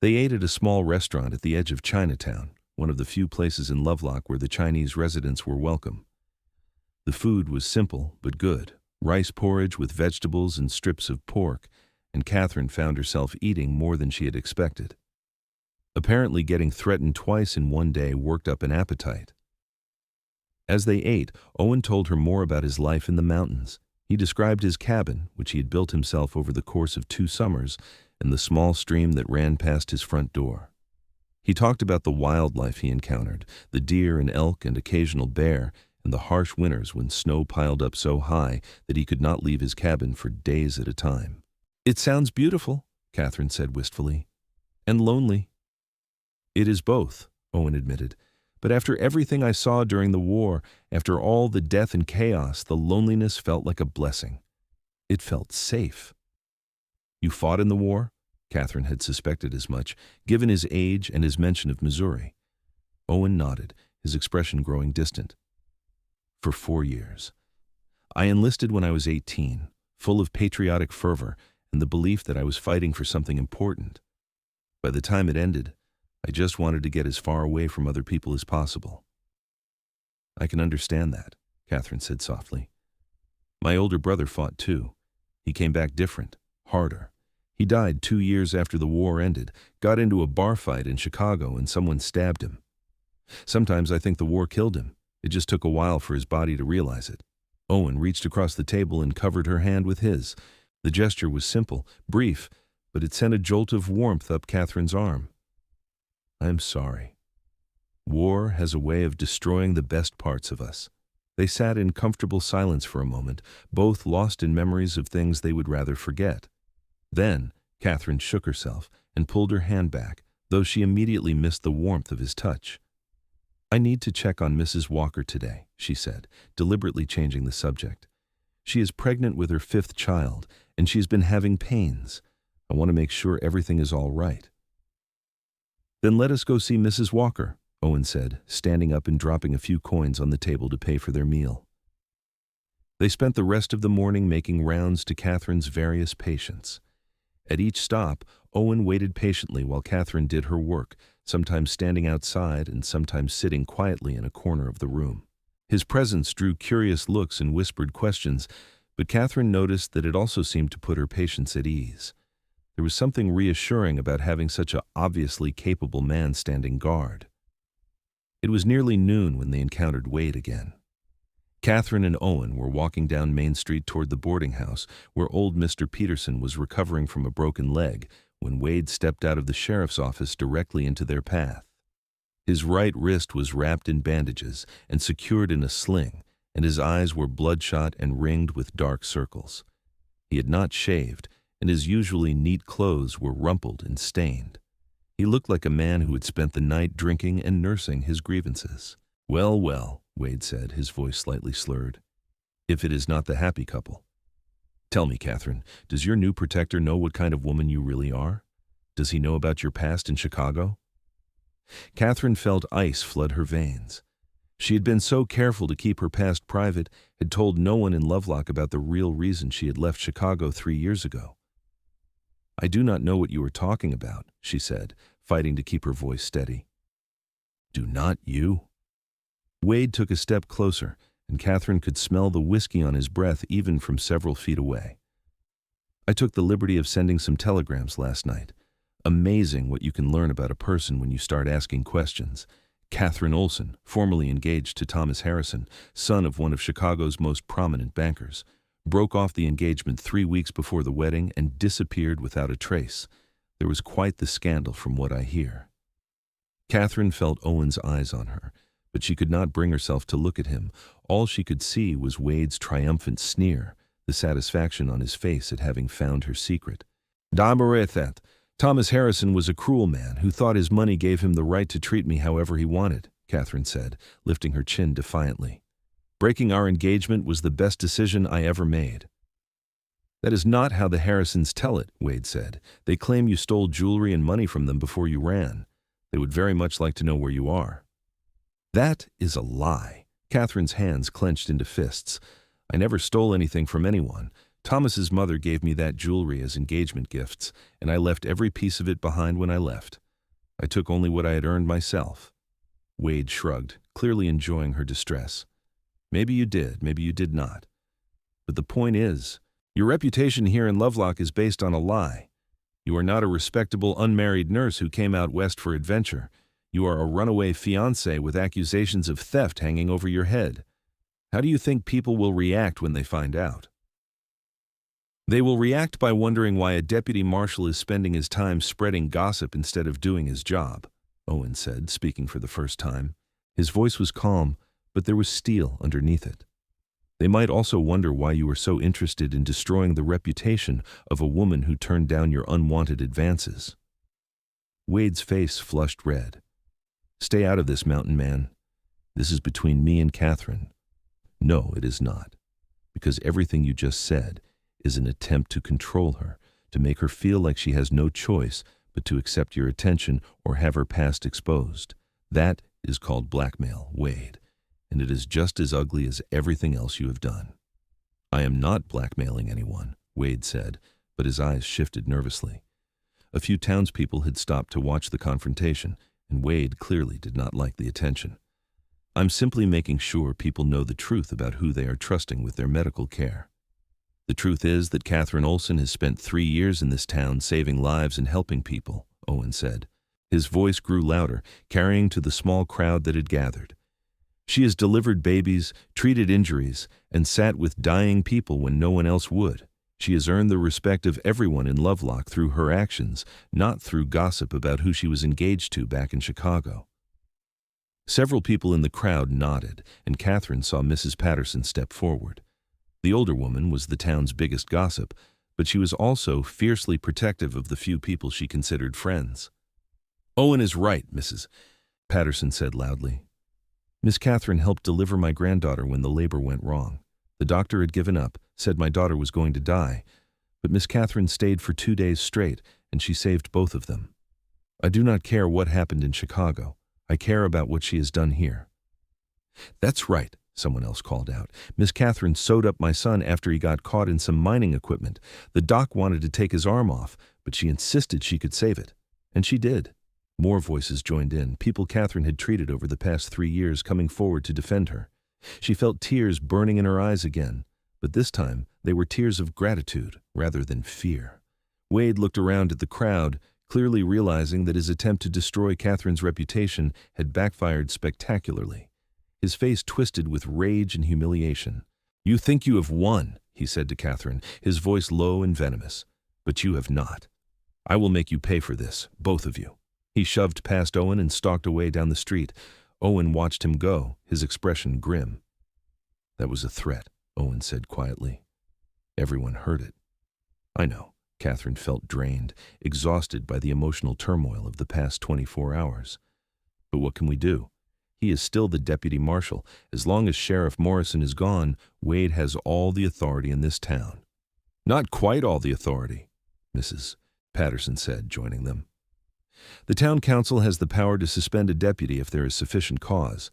They ate at a small restaurant at the edge of Chinatown, one of the few places in Lovelock where the Chinese residents were welcome. The food was simple but good: rice porridge with vegetables and strips of pork, and Katherine found herself eating more than she had expected. Apparently getting threatened twice in one day worked up an appetite. As they ate, Owen told her more about his life in the mountains. He described his cabin, which he had built himself over the course of 2 summers, and the small stream that ran past his front door. He talked about the wildlife he encountered, the deer and elk and occasional bear, and the harsh winters when snow piled up so high that he could not leave his cabin for days at a time. "It sounds beautiful," Katherine said wistfully. "And lonely." "It is both," Owen admitted. "But after everything I saw during the war, after all the death and chaos, the loneliness felt like a blessing. It felt safe." "You fought in the war?" Katherine had suspected as much, given his age and his mention of Missouri. Owen nodded, his expression growing distant. "For 4 years. I enlisted when I was 18, full of patriotic fervor and the belief that I was fighting for something important. By the time it ended, I just wanted to get as far away from other people as possible." "I can understand that," Katherine said softly. "My older brother fought too. He came back different, harder. He died 2 years after the war ended, got into a bar fight in Chicago, and someone stabbed him. Sometimes I think the war killed him. It just took a while for his body to realize it." Owen reached across the table and covered her hand with his. The gesture was simple, brief, but it sent a jolt of warmth up Katherine's arm. "I am sorry. War has a way of destroying the best parts of us." They sat in comfortable silence for a moment, both lost in memories of things they would rather forget. Then Katherine shook herself and pulled her hand back, though she immediately missed the warmth of his touch. "I need to check on Mrs. Walker today," she said, deliberately changing the subject. "She is pregnant with her 5th child, and she's been having pains. I want to make sure everything is all right." "Then let us go see Mrs. Walker," Owen said, standing up and dropping a few coins on the table to pay for their meal. They spent the rest of the morning making rounds to Katherine's various patients. At each stop, Owen waited patiently while Katherine did her work, sometimes standing outside and sometimes sitting quietly in a corner of the room. His presence drew curious looks and whispered questions, but Katherine noticed that it also seemed to put her patients at ease. There was something reassuring about having such an obviously capable man standing guard. It was nearly noon when they encountered Wade again. Katherine and Owen were walking down Main Street toward the boarding house, where old Mr. Peterson was recovering from a broken leg, when Wade stepped out of the sheriff's office directly into their path. His right wrist was wrapped in bandages and secured in a sling, and his eyes were bloodshot and ringed with dark circles. He had not shaved, and his usually neat clothes were rumpled and stained. He looked like a man who had spent the night drinking and nursing his grievances. "Well, well," Wade said, his voice slightly slurred. "If it is not the happy couple. Tell me, Katherine, does your new protector know what kind of woman you really are? Does he know about your past in Chicago?" Katherine felt ice flood her veins. She had been so careful to keep her past private, had told no one in Lovelock about the real reason she had left Chicago 3 years ago. "I do not know what you are talking about," she said, fighting to keep her voice steady. "Do not you?" Wade took a step closer, and Katherine could smell the whiskey on his breath even from several feet away. "I took the liberty of sending some telegrams last night. Amazing what you can learn about a person when you start asking questions. Katherine Olsen, formerly engaged to Thomas Harrison, son of one of Chicago's most prominent bankers, broke off the engagement 3 weeks before the wedding and disappeared without a trace. There was quite the scandal from what I hear." Katherine felt Owen's eyes on her, but she could not bring herself to look at him. All she could see was Wade's triumphant sneer, the satisfaction on his face at having found her secret. "Damarethet, Thomas Harrison was a cruel man who thought his money gave him the right to treat me however he wanted," Katherine said, lifting her chin defiantly. Breaking our engagement was the best decision I ever made." "That is not how the Harrisons tell it," Wade said. "They claim you stole jewelry and money from them before you ran. They would very much like to know where you are." "That is a lie." Catherine's hands clenched into fists. "I never stole anything from anyone. Thomas's mother gave me that jewelry as engagement gifts, and I left every piece of it behind when I left. I took only what I had earned myself." Wade shrugged, clearly enjoying her distress. "Maybe you did, maybe you did not. But the point is, your reputation here in Lovelock is based on a lie. You are not a respectable unmarried nurse who came out west for adventure. You are a runaway fiancé with accusations of theft hanging over your head. How do you think people will react when they find out?" "They will react by wondering why a deputy marshal is spending his time spreading gossip instead of doing his job," Owen said, speaking for the first time. His voice was calm, but there was steel underneath it. "They might also wonder why you were so interested in destroying the reputation of a woman who turned down your unwanted advances." Wade's face flushed red. "Stay out of this, mountain man. This is between me and Katherine." "No, it is not. Because everything you just said is an attempt to control her, to make her feel like she has no choice but to accept your attention or have her past exposed. That is called blackmail, Wade, and it is just as ugly as everything else you have done." "I am not blackmailing anyone," Wade said, but his eyes shifted nervously. A few townspeople had stopped to watch the confrontation, and Wade clearly did not like the attention. "I'm simply making sure people know the truth about who they are trusting with their medical care. The truth is that Katherine Olsen has spent 3 years in this town saving lives and helping people," Owen said. His voice grew louder, carrying to the small crowd that had gathered. "She has delivered babies, treated injuries, and sat with dying people when no one else would. She has earned the respect of everyone in Lovelock through her actions, not through gossip about who she was engaged to back in Chicago." Several people in the crowd nodded, and Katherine saw Mrs. Patterson step forward. The older woman was the town's biggest gossip, but she was also fiercely protective of the few people she considered friends. "Owen is right, Mrs. Patterson said loudly. "Miss Katherine helped deliver my granddaughter when the labor went wrong. The doctor had given up, said my daughter was going to die, but Miss Katherine stayed for 2 days straight, and she saved both of them. I do not care what happened in Chicago. I care about what she has done here." "That's right," someone else called out. "Miss Katherine sewed up my son after he got caught in some mining equipment. The doc wanted to take his arm off, but she insisted she could save it. And she did." More voices joined in, people Katherine had treated over the past 3 years coming forward to defend her. She felt tears burning in her eyes again, but this time they were tears of gratitude rather than fear. Wade looked around at the crowd, clearly realizing that his attempt to destroy Katherine's reputation had backfired spectacularly. His face twisted with rage and humiliation. "You think you have won," he said to Katherine, his voice low and venomous, "but you have not. I will make you pay for this, both of you." He shoved past Owen and stalked away down the street. Owen watched him go, his expression grim. "That was a threat," Owen said quietly. "Everyone heard it." "I know." Katherine felt drained, exhausted by the emotional turmoil of the past 24 hours. "But what can we do? He is still the deputy marshal. As long as Sheriff Morrison is gone, Wade has all the authority in this town." "Not quite all the authority," Mrs. Patterson said, joining them. "The town council has the power to suspend a deputy if there is sufficient cause,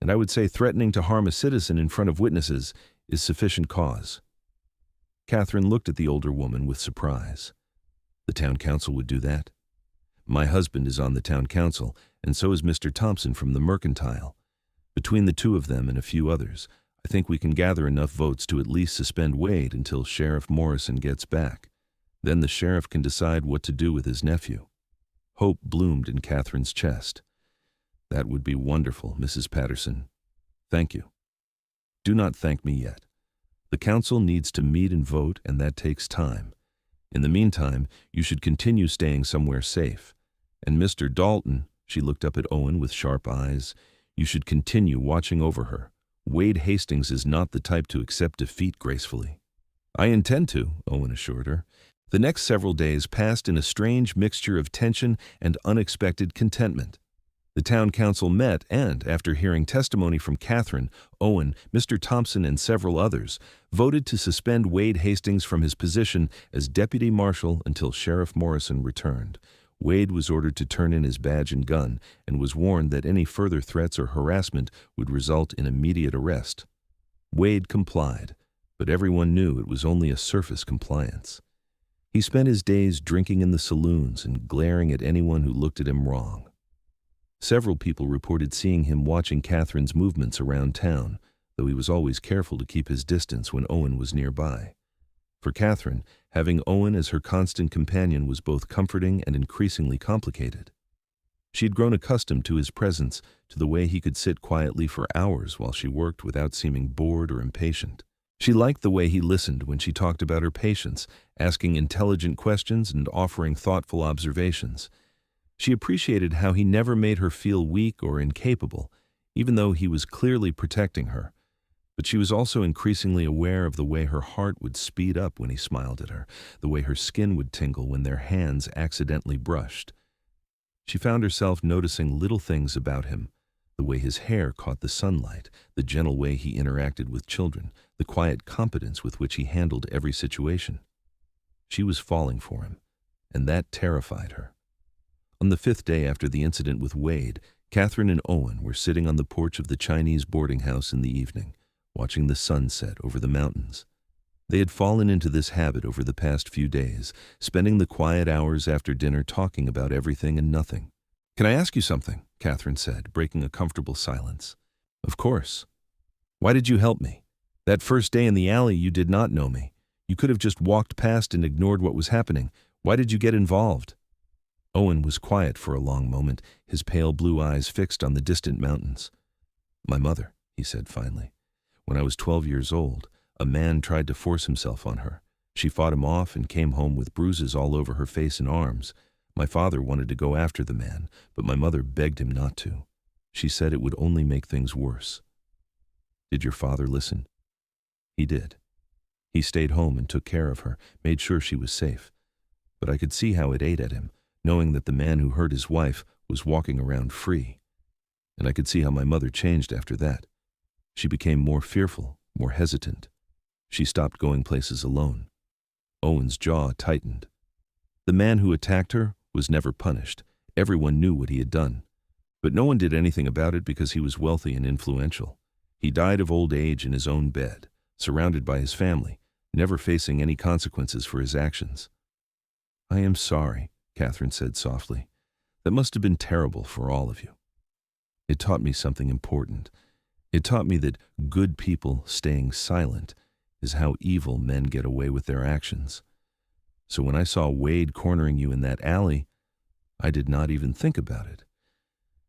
and I would say threatening to harm a citizen in front of witnesses is sufficient cause." Katherine looked at the older woman with surprise. "The town council would do that? My husband is on the town council, and so is Mr. Thompson from the Mercantile. Between the two of them and a few others, I think we can gather enough votes to at least suspend Wade until Sheriff Morrison gets back. Then the sheriff can decide what to do with his nephew." Hope bloomed in Katherine's chest. "That would be wonderful, Mrs. Patterson. Thank you." "Do not thank me yet. The council needs to meet and vote, and that takes time. In the meantime, you should continue staying somewhere safe. And Mr. Dalton," she looked up at Owen with sharp eyes, "you should continue watching over her. Wade Hastings is not the type to accept defeat gracefully." "I intend to," Owen assured her. The next several days passed in a strange mixture of tension and unexpected contentment. The town council met and, after hearing testimony from Katherine, Owen, Mr. Thompson, and several others, voted to suspend Wade Hastings from his position as deputy marshal until Sheriff Morrison returned. Wade was ordered to turn in his badge and gun and was warned that any further threats or harassment would result in immediate arrest. Wade complied, but everyone knew it was only a surface compliance. He spent his days drinking in the saloons and glaring at anyone who looked at him wrong. Several people reported seeing him watching Katherine's movements around town, though he was always careful to keep his distance when Owen was nearby. For Katherine, having Owen as her constant companion was both comforting and increasingly complicated. She had grown accustomed to his presence, to the way he could sit quietly for hours while she worked without seeming bored or impatient. She liked the way he listened when she talked about her patients, asking intelligent questions and offering thoughtful observations. She appreciated how he never made her feel weak or incapable, even though he was clearly protecting her. But she was also increasingly aware of the way her heart would speed up when he smiled at her, the way her skin would tingle when their hands accidentally brushed. She found herself noticing little things about him, the way his hair caught the sunlight, the gentle way he interacted with children, the quiet competence with which he handled every situation. She was falling for him, and that terrified her. On the 5th day after the incident with Wade, Katherine and Owen were sitting on the porch of the Chinese boarding house in the evening, watching the sun set over the mountains. They had fallen into this habit over the past few days, spending the quiet hours after dinner talking about everything and nothing. "Can I ask you something?" Katherine said, breaking a comfortable silence. "Of course." "Why did you help me? That first day in the alley you did not know me. You could have just walked past and ignored what was happening. Why did you get involved?" Owen was quiet for a long moment, his pale blue eyes fixed on the distant mountains. "My mother," he said finally. "When I was 12 years old, a man tried to force himself on her. She fought him off and came home with bruises all over her face and arms. My father wanted to go after the man, but my mother begged him not to. She said it would only make things worse." "Did your father listen?" "He did. He stayed home and took care of her, made sure she was safe. But I could see how it ate at him, knowing that the man who hurt his wife was walking around free. And I could see how my mother changed after that. She became more fearful, more hesitant. She stopped going places alone." Owen's jaw tightened. The man who attacked her was never punished. Everyone knew what he had done. But no one did anything about it because he was wealthy and influential. He died of old age in his own bed, surrounded by his family, never facing any consequences for his actions. "I am sorry," Katherine said softly. "That must have been terrible for all of you. It taught me something important. It taught me that good people staying silent is how evil men get away with their actions. So when I saw Wade cornering you in that alley, I did not even think about it.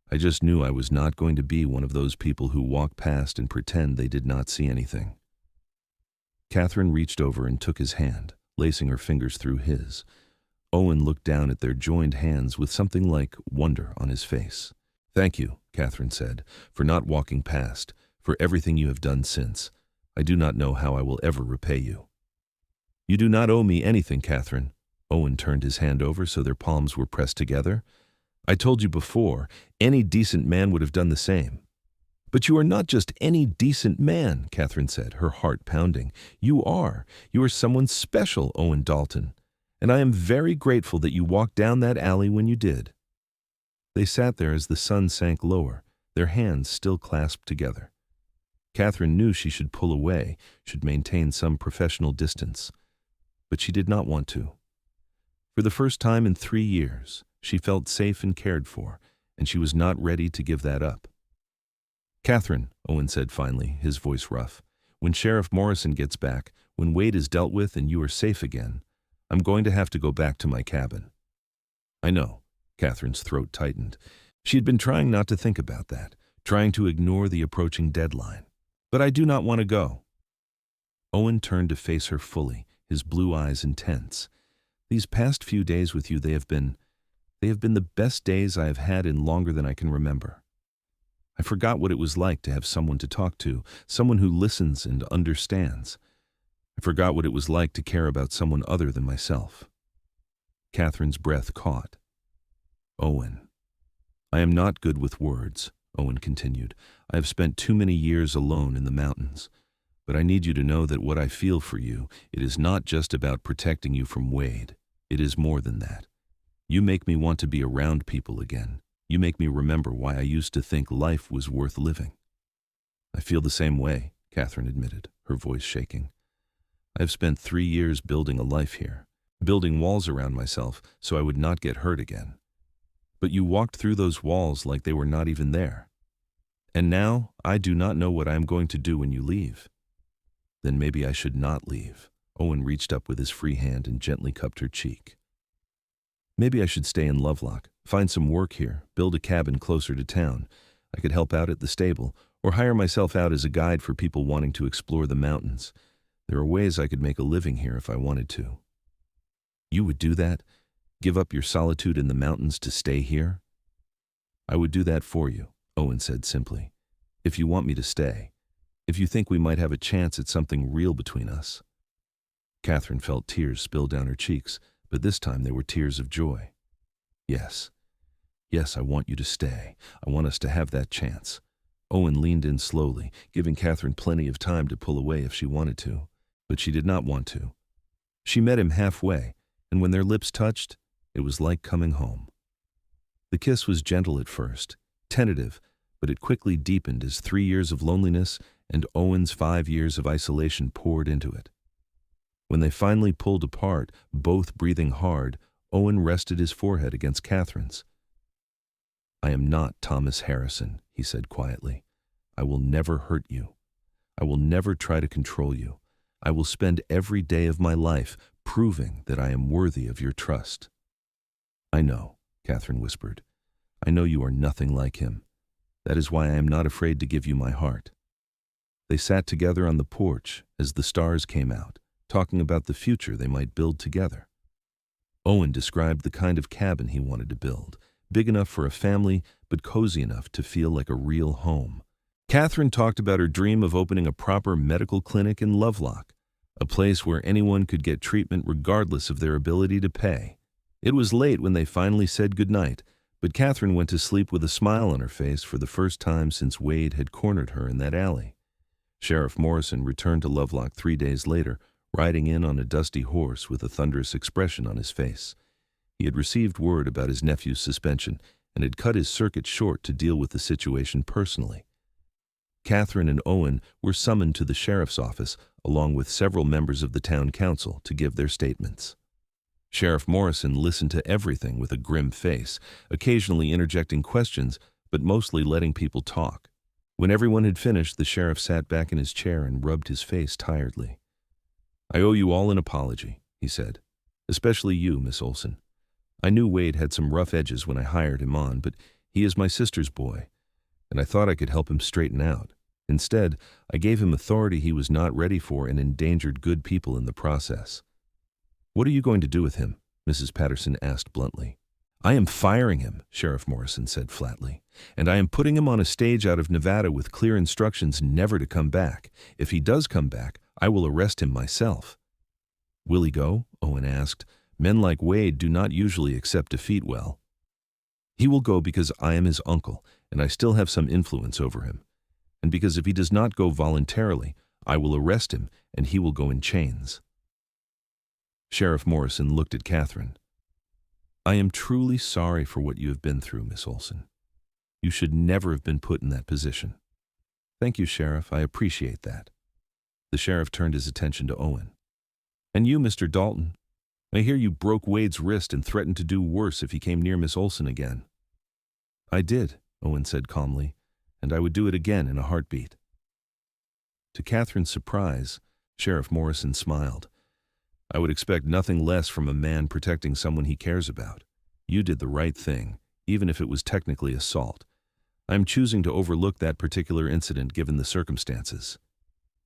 I just knew I was not going to be one of those people who walk past and pretend they did not see anything." Katherine reached over and took his hand, lacing her fingers through his. Owen looked down at their joined hands with something like wonder on his face. "Thank you," Katherine said, "for not walking past, for everything you have done since. I do not know how I will ever repay you." "You do not owe me anything, Katherine." Owen turned his hand over so their palms were pressed together. "I told you before, any decent man would have done the same." "But you are not just any decent man," Katherine said, her heart pounding. You are someone special, Owen Dalton. And I am very grateful that you walked down that alley when you did." They sat there as the sun sank lower, their hands still clasped together. Katherine knew she should pull away, should maintain some professional distance. But she did not want to. For the first time in 3 years, she felt safe and cared for, and she was not ready to give that up. "Katherine," Owen said finally, his voice rough, "when Sheriff Morrison gets back, when Wade is dealt with and you are safe again, I'm going to have to go back to my cabin." "I know." Katherine's throat tightened. She had been trying not to think about that, trying to ignore the approaching deadline. "But I do not want to go." Owen turned to face her fully, his blue eyes intense. "These past few days with you, they have been the best days I have had in longer than I can remember. I forgot what it was like to have someone to talk to, someone who listens and understands. I forgot what it was like to care about someone other than myself." Katherine's breath caught. "Owen." I am not good with words, Owen continued. I have spent too many years alone in the mountains. But I need you to know that what I feel for you, it is not just about protecting you from Wade. It is more than that. You make me want to be around people again. You make me remember why I used to think life was worth living. I feel the same way, Katherine admitted, her voice shaking. I have spent 3 years building a life here, building walls around myself so I would not get hurt again. But you walked through those walls like they were not even there. And now I do not know what I am going to do when you leave. Then maybe I should not leave. Owen reached up with his free hand and gently cupped her cheek. Maybe I should stay in Lovelock, find some work here, build a cabin closer to town. I could help out at the stable, or hire myself out as a guide for people wanting to explore the mountains. There are ways I could make a living here if I wanted to. You would do that? Give up your solitude in the mountains to stay here? I would do that for you, Owen said simply. If you want me to stay. If you think we might have a chance at something real between us. Katherine felt tears spill down her cheeks, but this time they were tears of joy. Yes. Yes, I want you to stay. I want us to have that chance. Owen leaned in slowly, giving Katherine plenty of time to pull away if she wanted to, but she did not want to. She met him halfway, and when their lips touched, it was like coming home. The kiss was gentle at first, tentative, but it quickly deepened as 3 years of loneliness and Owen's 5 years of isolation poured into it. When they finally pulled apart, both breathing hard, Owen rested his forehead against Katherine's. I am not Thomas Harrison, he said quietly. I will never hurt you. I will never try to control you. I will spend every day of my life proving that I am worthy of your trust. I know, Katherine whispered. I know you are nothing like him. That is why I am not afraid to give you my heart. They sat together on the porch as the stars came out, talking about the future they might build together. Owen described the kind of cabin he wanted to build, big enough for a family, but cozy enough to feel like a real home. Katherine talked about her dream of opening a proper medical clinic in Lovelock, a place where anyone could get treatment regardless of their ability to pay. It was late when they finally said goodnight, but Katherine went to sleep with a smile on her face for the first time since Wade had cornered her in that alley. Sheriff Morrison returned to Lovelock 3 days later, riding in on a dusty horse with a thunderous expression on his face. He had received word about his nephew's suspension and had cut his circuit short to deal with the situation personally. Katherine and Owen were summoned to the sheriff's office along with several members of the town council to give their statements. Sheriff Morrison listened to everything with a grim face, occasionally interjecting questions, but mostly letting people talk. When everyone had finished, the sheriff sat back in his chair and rubbed his face tiredly. I owe you all an apology, he said. Especially you, Miss Olsen. I knew Wade had some rough edges when I hired him on, but he is my sister's boy, and I thought I could help him straighten out. Instead, I gave him authority he was not ready for and endangered good people in the process. What are you going to do with him? Mrs. Patterson asked bluntly. I am firing him, Sheriff Morrison said flatly, and I am putting him on a stage out of Nevada with clear instructions never to come back. If he does come back, I will arrest him myself. Will he go? Owen asked. Men like Wade do not usually accept defeat well. He will go because I am his uncle, and I still have some influence over him. And because if he does not go voluntarily, I will arrest him, and he will go in chains. Sheriff Morrison looked at Katherine. I am truly sorry for what you have been through, Miss Olsen. You should never have been put in that position. Thank you, Sheriff. I appreciate that. The sheriff turned his attention to Owen. And you, Mr. Dalton. I hear you broke Wade's wrist and threatened to do worse if he came near Miss Olsen again. I did, Owen said calmly, and I would do it again in a heartbeat. To Katherine's surprise, Sheriff Morrison smiled. I would expect nothing less from a man protecting someone he cares about. You did the right thing, even if it was technically assault. I am choosing to overlook that particular incident given the circumstances.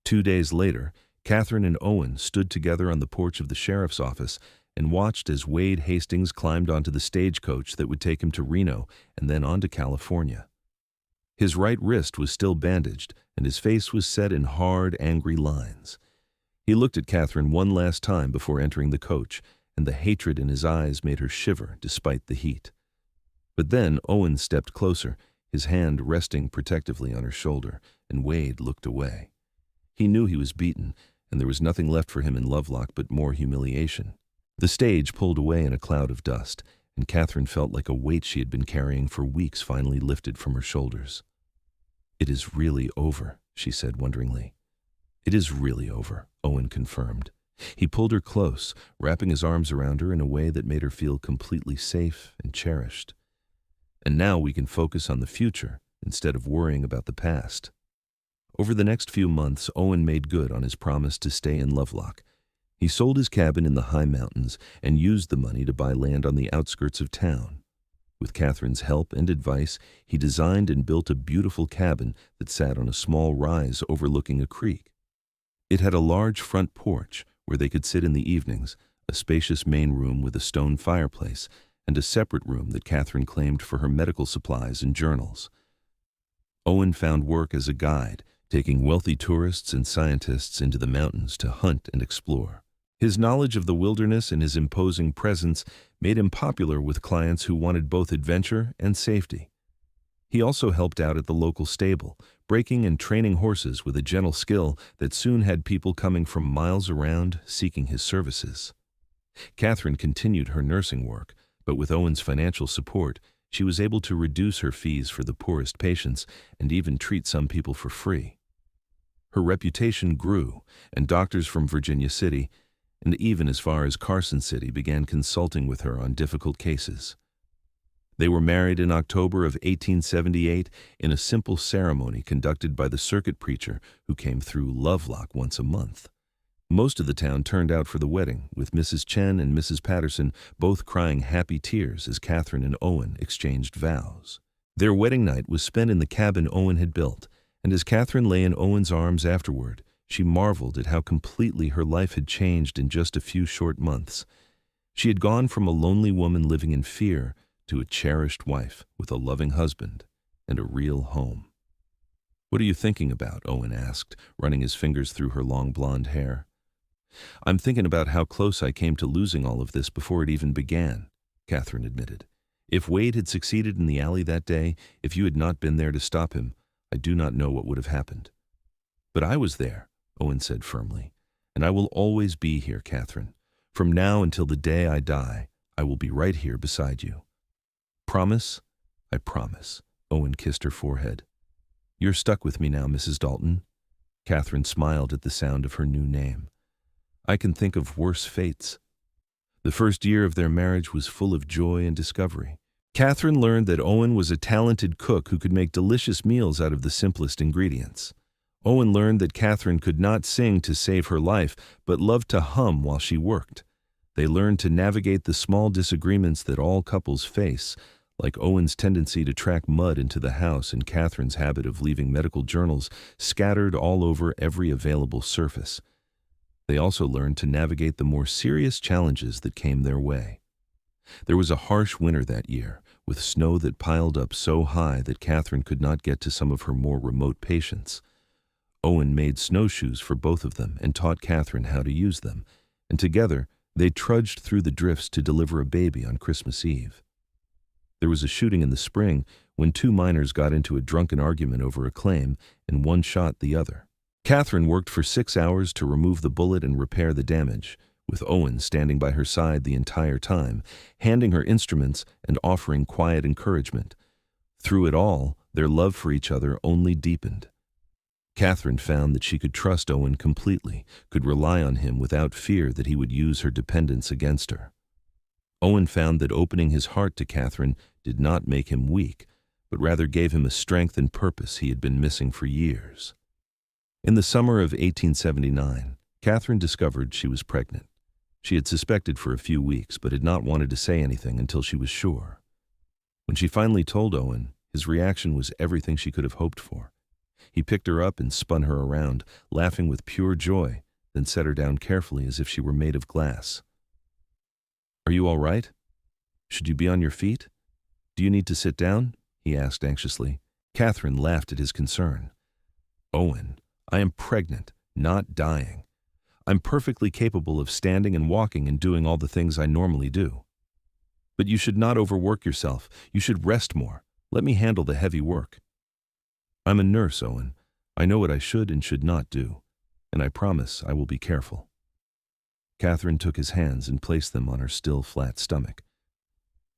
2 days later, Katherine and Owen stood together on the porch of the sheriff's office and watched as Wade Hastings climbed onto the stagecoach that would take him to Reno and then on to California. His right wrist was still bandaged, and his face was set in hard, angry lines. He looked at Katherine one last time before entering the coach, and the hatred in his eyes made her shiver despite the heat. But then Owen stepped closer, his hand resting protectively on her shoulder, and Wade looked away. He knew he was beaten, and there was nothing left for him in Lovelock but more humiliation. The stage pulled away in a cloud of dust, and Katherine felt like a weight she had been carrying for weeks finally lifted from her shoulders. "It is really over," she said wonderingly. "It is really over," Owen confirmed. He pulled her close, wrapping his arms around her in a way that made her feel completely safe and cherished. "And now we can focus on the future instead of worrying about the past." Over the next few months, Owen made good on his promise to stay in Lovelock. He sold his cabin in the high mountains and used the money to buy land on the outskirts of town. With Katherine's help and advice, he designed and built a beautiful cabin that sat on a small rise overlooking a creek. It had a large front porch where they could sit in the evenings, a spacious main room with a stone fireplace, and a separate room that Katherine claimed for her medical supplies and journals. Owen found work as a guide, taking wealthy tourists and scientists into the mountains to hunt and explore. His knowledge of the wilderness and his imposing presence made him popular with clients who wanted both adventure and safety. He also helped out at the local stable, breaking and training horses with a gentle skill that soon had people coming from miles around seeking his services. Katherine continued her nursing work, but with Owen's financial support, she was able to reduce her fees for the poorest patients and even treat some people for free. Her reputation grew, and doctors from Virginia City, and even as far as Carson City, began consulting with her on difficult cases. They were married in October of 1878 in a simple ceremony conducted by the circuit preacher who came through Lovelock once a month. Most of the town turned out for the wedding, with Mrs. Chen and Mrs. Patterson both crying happy tears as Katherine and Owen exchanged vows. Their wedding night was spent in the cabin Owen had built, and as Katherine lay in Owen's arms afterward, she marveled at how completely her life had changed in just a few short months. She had gone from a lonely woman living in fear to a cherished wife with a loving husband and a real home. "What are you thinking about?" Owen asked, running his fingers through her long blonde hair. "I'm thinking about how close I came to losing all of this before it even began," Katherine admitted. "If Wade had succeeded in the alley that day, if you had not been there to stop him, I do not know what would have happened." "But I was there," Owen said firmly, "and I will always be here, Katherine. From now until the day I die, I will be right here beside you." "Promise?" "I promise." Owen kissed her forehead. "You're stuck with me now, Mrs. Dalton." Katherine smiled at the sound of her new name. "I can think of worse fates." The first year of their marriage was full of joy and discovery. Katherine learned that Owen was a talented cook who could make delicious meals out of the simplest ingredients. Owen learned that Katherine could not sing to save her life, but loved to hum while she worked. They learned to navigate the small disagreements that all couples face, like Owen's tendency to track mud into the house and Katherine's habit of leaving medical journals scattered all over every available surface. They also learned to navigate the more serious challenges that came their way. There was a harsh winter that year, with snow that piled up so high that Katherine could not get to some of her more remote patients. Owen made snowshoes for both of them and taught Katherine how to use them, and together they trudged through the drifts to deliver a baby on Christmas Eve. There was a shooting in the spring when two miners got into a drunken argument over a claim, and one shot the other. Katherine worked for 6 hours to remove the bullet and repair the damage, with Owen standing by her side the entire time, handing her instruments and offering quiet encouragement. Through it all, their love for each other only deepened. Katherine found that she could trust Owen completely, could rely on him without fear that he would use her dependence against her. Owen found that opening his heart to Katherine did not make him weak, but rather gave him a strength and purpose he had been missing for years. In the summer of 1879, Katherine discovered she was pregnant. She had suspected for a few weeks, but had not wanted to say anything until she was sure. When she finally told Owen, his reaction was everything she could have hoped for. He picked her up and spun her around, laughing with pure joy, then set her down carefully as if she were made of glass. "Are you all right? Should you be on your feet? Do you need to sit down?" he asked anxiously. Katherine laughed at his concern. "Owen, I am pregnant, not dying. I'm perfectly capable of standing and walking and doing all the things I normally do." But you should not overwork yourself. You should rest more. Let me handle the heavy work. I'm a nurse, Owen. I know what I should and should not do, and I promise I will be careful. Katherine took his hands and placed them on her still flat stomach.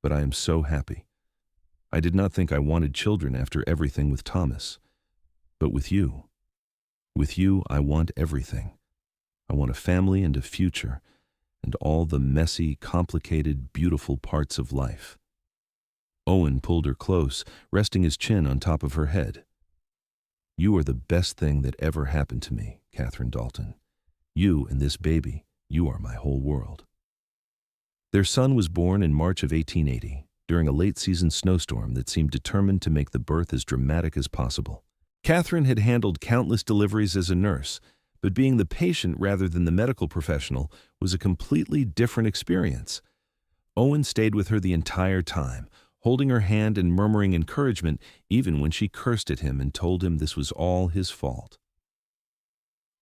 But I am so happy. I did not think I wanted children after everything with Thomas. But with you I want everything. I want a family and a future, and all the messy, complicated, beautiful parts of life. Owen pulled her close, resting his chin on top of her head. You are the best thing that ever happened to me, Katherine Dalton. You and this baby, you are my whole world. Their son was born in March of 1880, during a late-season snowstorm that seemed determined to make the birth as dramatic as possible. Katherine had handled countless deliveries as a nurse, but being the patient rather than the medical professional was a completely different experience. Owen stayed with her the entire time, holding her hand and murmuring encouragement even when she cursed at him and told him this was all his fault.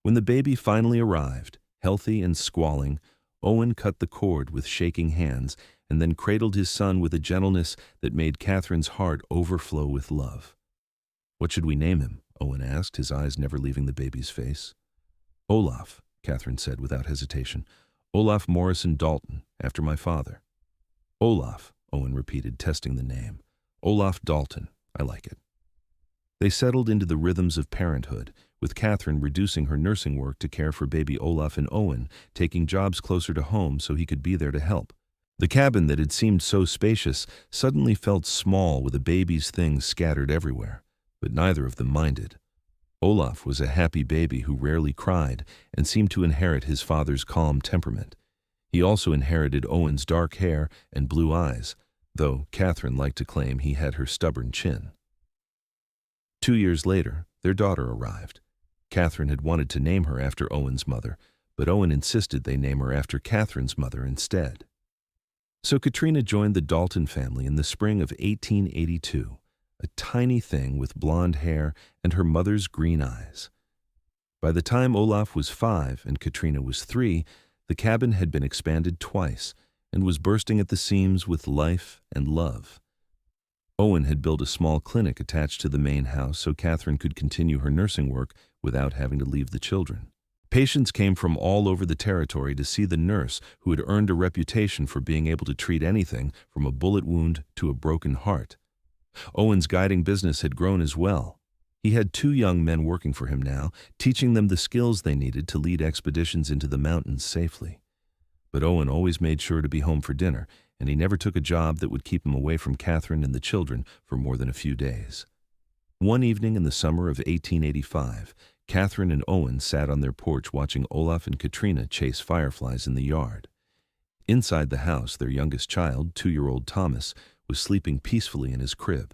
When the baby finally arrived, healthy and squalling, Owen cut the cord with shaking hands and then cradled his son with a gentleness that made Katherine's heart overflow with love. What should we name him? Owen asked, his eyes never leaving the baby's face. Olaf, Katherine said without hesitation. Olaf Morrison Dalton, after my father. Olaf, Owen repeated, testing the name. Olaf Dalton, I like it. They settled into the rhythms of parenthood, with Katherine reducing her nursing work to care for baby Olaf and Owen, taking jobs closer to home so he could be there to help. The cabin that had seemed so spacious suddenly felt small with the baby's things scattered everywhere, but neither of them minded. Olaf was a happy baby who rarely cried and seemed to inherit his father's calm temperament. He also inherited Owen's dark hair and blue eyes, though Katherine liked to claim he had her stubborn chin. 2 years later, their daughter arrived. Katherine had wanted to name her after Owen's mother, but Owen insisted they name her after Katherine's mother instead. So Katrina joined the Dalton family in the spring of 1882, a tiny thing with blonde hair and her mother's green eyes. By the time Olaf was 5 and Katrina was 3, the cabin had been expanded twice and was bursting at the seams with life and love. Owen had built a small clinic attached to the main house so Katherine could continue her nursing work without having to leave the children. Patients came from all over the territory to see the nurse who had earned a reputation for being able to treat anything from a bullet wound to a broken heart. Owen's guiding business had grown as well. He had 2 young men working for him now, teaching them the skills they needed to lead expeditions into the mountains safely. But Owen always made sure to be home for dinner, and he never took a job that would keep him away from Katherine and the children for more than a few days. One evening in the summer of 1885, Katherine and Owen sat on their porch watching Olaf and Katrina chase fireflies in the yard. Inside the house, their youngest child, 2-year-old Thomas, was sleeping peacefully in his crib.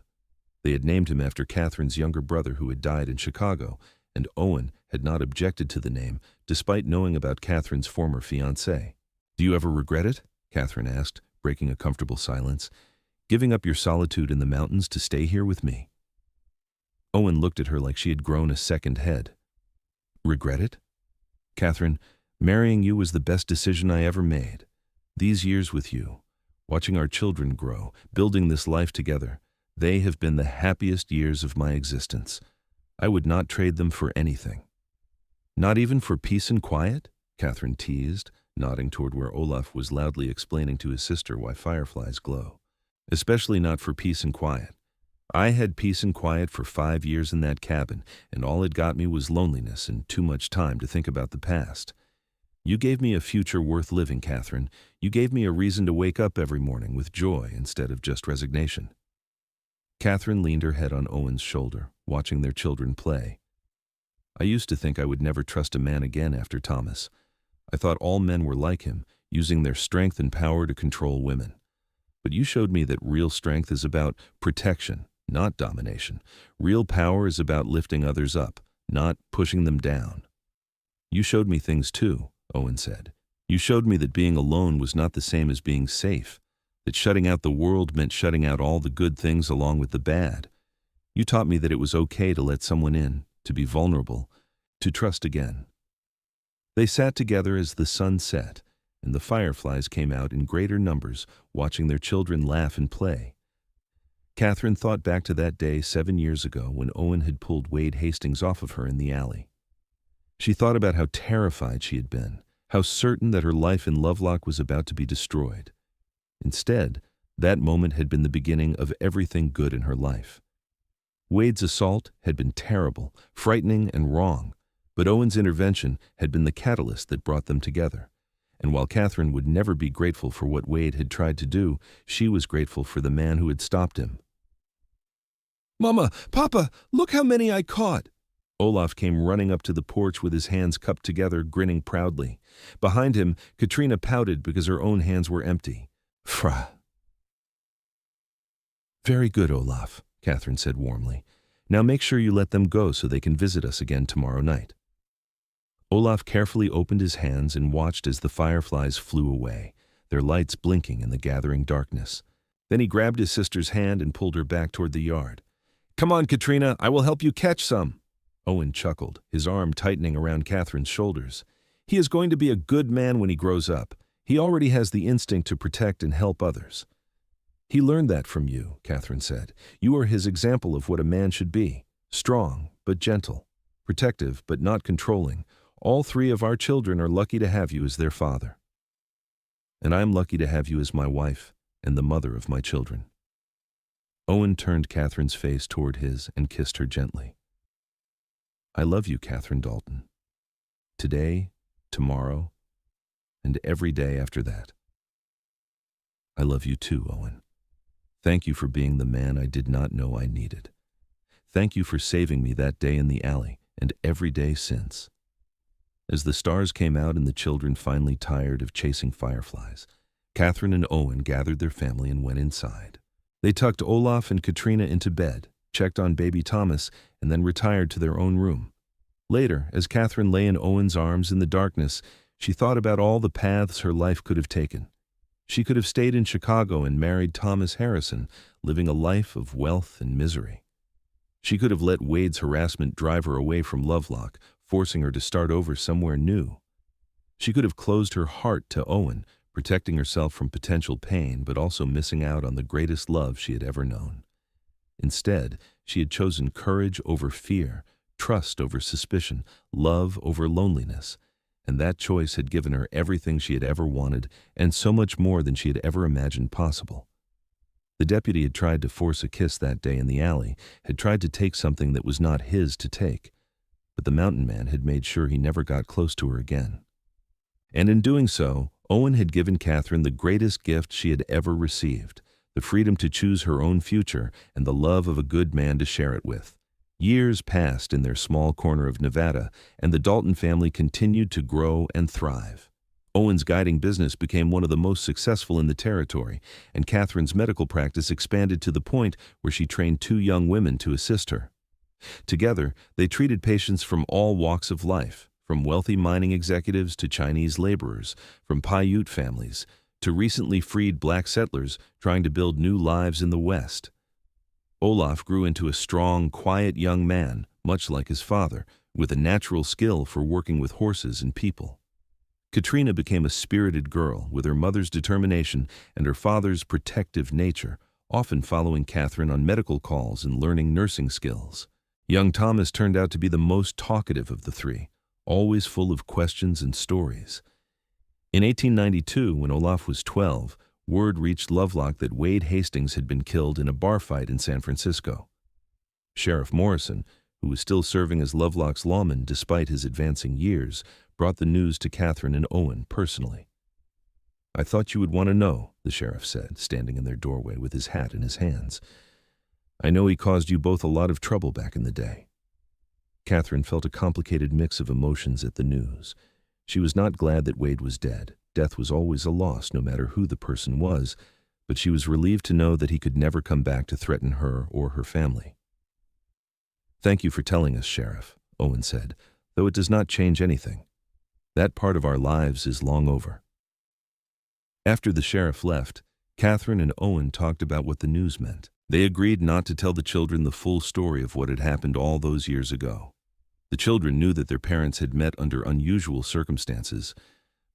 They had named him after Katherine's younger brother who had died in Chicago, and Owen had not objected to the name, despite knowing about Katherine's former fiancé. Do you ever regret it? Katherine asked, breaking a comfortable silence. Giving up your solitude in the mountains to stay here with me? Owen looked at her like she had grown a second head. Regret it? Katherine, marrying you was the best decision I ever made. These years with you, watching our children grow, building this life together, they have been the happiest years of my existence. I would not trade them for anything. Not even for peace and quiet? Katherine teased, nodding toward where Olaf was loudly explaining to his sister why fireflies glow. Especially not for peace and quiet. I had peace and quiet for 5 years in that cabin, and all it got me was loneliness and too much time to think about the past. You gave me a future worth living, Katherine. You gave me a reason to wake up every morning with joy instead of just resignation. Katherine leaned her head on Owen's shoulder, watching their children play. I used to think I would never trust a man again after Thomas. I thought all men were like him, using their strength and power to control women. But you showed me that real strength is about protection, not domination. Real power is about lifting others up, not pushing them down. You showed me things too, Owen said. You showed me that being alone was not the same as being safe, that shutting out the world meant shutting out all the good things along with the bad. You taught me that it was okay to let someone in, to be vulnerable, to trust again. They sat together as the sun set, and the fireflies came out in greater numbers, watching their children laugh and play. Katherine thought back to that day 7 years ago when Owen had pulled Wade Hastings off of her in the alley. She thought about how terrified she had been, how certain that her life in Lovelock was about to be destroyed. Instead, that moment had been the beginning of everything good in her life. Wade's assault had been terrible, frightening, and wrong, but Owen's intervention had been the catalyst that brought them together. And while Katherine would never be grateful for what Wade had tried to do, she was grateful for the man who had stopped him. "Mama, Papa, look how many I caught!" Olaf came running up to the porch with his hands cupped together, grinning proudly. Behind him, Katrina pouted because her own hands were empty. "Fra." "Very good, Olaf," Katherine said warmly. "Now make sure you let them go so they can visit us again tomorrow night." Olaf carefully opened his hands and watched as the fireflies flew away, their lights blinking in the gathering darkness. Then he grabbed his sister's hand and pulled her back toward the yard. "Come on, Katrina, I will help you catch some." Owen chuckled, his arm tightening around Katherine's shoulders. "He is going to be a good man when he grows up. He already has the instinct to protect and help others." "He learned that from you," Katherine said. "You are his example of what a man should be. Strong, but gentle. Protective, but not controlling. All 3 of our children are lucky to have you as their father. And I'm lucky to have you as my wife and the mother of my children." Owen turned Katherine's face toward his and kissed her gently. "I love you, Katherine Dalton. Today, tomorrow, and every day after that. I love you too, Owen. Thank you for being the man I did not know I needed. Thank you for saving me that day in the alley and every day since." As the stars came out and the children finally tired of chasing fireflies, Katherine and Owen gathered their family and went inside. They tucked Olaf and Katrina into bed, checked on baby Thomas, and then retired to their own room. Later, as Katherine lay in Owen's arms in the darkness, she thought about all the paths her life could have taken. She could have stayed in Chicago and married Thomas Harrison, living a life of wealth and misery. She could have let Wade's harassment drive her away from Lovelock, forcing her to start over somewhere new. She could have closed her heart to Owen, protecting herself from potential pain, but also missing out on the greatest love she had ever known. Instead, she had chosen courage over fear, trust over suspicion, love over loneliness, and that choice had given her everything she had ever wanted and so much more than she had ever imagined possible. The deputy had tried to force a kiss that day in the alley, had tried to take something that was not his to take, but the mountain man had made sure he never got close to her again. And in doing so, Owen had given Katherine the greatest gift she had ever received, the freedom to choose her own future and the love of a good man to share it with. Years passed in their small corner of Nevada, and the Dalton family continued to grow and thrive. Owen's guiding business became one of the most successful in the territory, and Katherine's medical practice expanded to the point where she trained 2 young women to assist her. Together, they treated patients from all walks of life, from wealthy mining executives to Chinese laborers, from Paiute families to recently freed black settlers trying to build new lives in the West. Olaf grew into a strong, quiet young man, much like his father, with a natural skill for working with horses and people. Katrina became a spirited girl with her mother's determination and her father's protective nature, often following Katherine on medical calls and learning nursing skills. Young Thomas turned out to be the most talkative of the 3, always full of questions and stories. In 1892, when Olaf was 12, word reached Lovelock that Wade Hastings had been killed in a bar fight in San Francisco. Sheriff Morrison, who was still serving as Lovelock's lawman despite his advancing years, brought the news to Katherine and Owen personally. "I thought you would want to know," the sheriff said, standing in their doorway with his hat in his hands. "I know he caused you both a lot of trouble back in the day." Katherine felt a complicated mix of emotions at the news. She was not glad that Wade was dead. Death was always a loss, no matter who the person was, but she was relieved to know that he could never come back to threaten her or her family. "Thank you for telling us, Sheriff," Owen said, "though it does not change anything. That part of our lives is long over." After the sheriff left, Katherine and Owen talked about what the news meant. They agreed not to tell the children the full story of what had happened all those years ago. The children knew that their parents had met under unusual circumstances,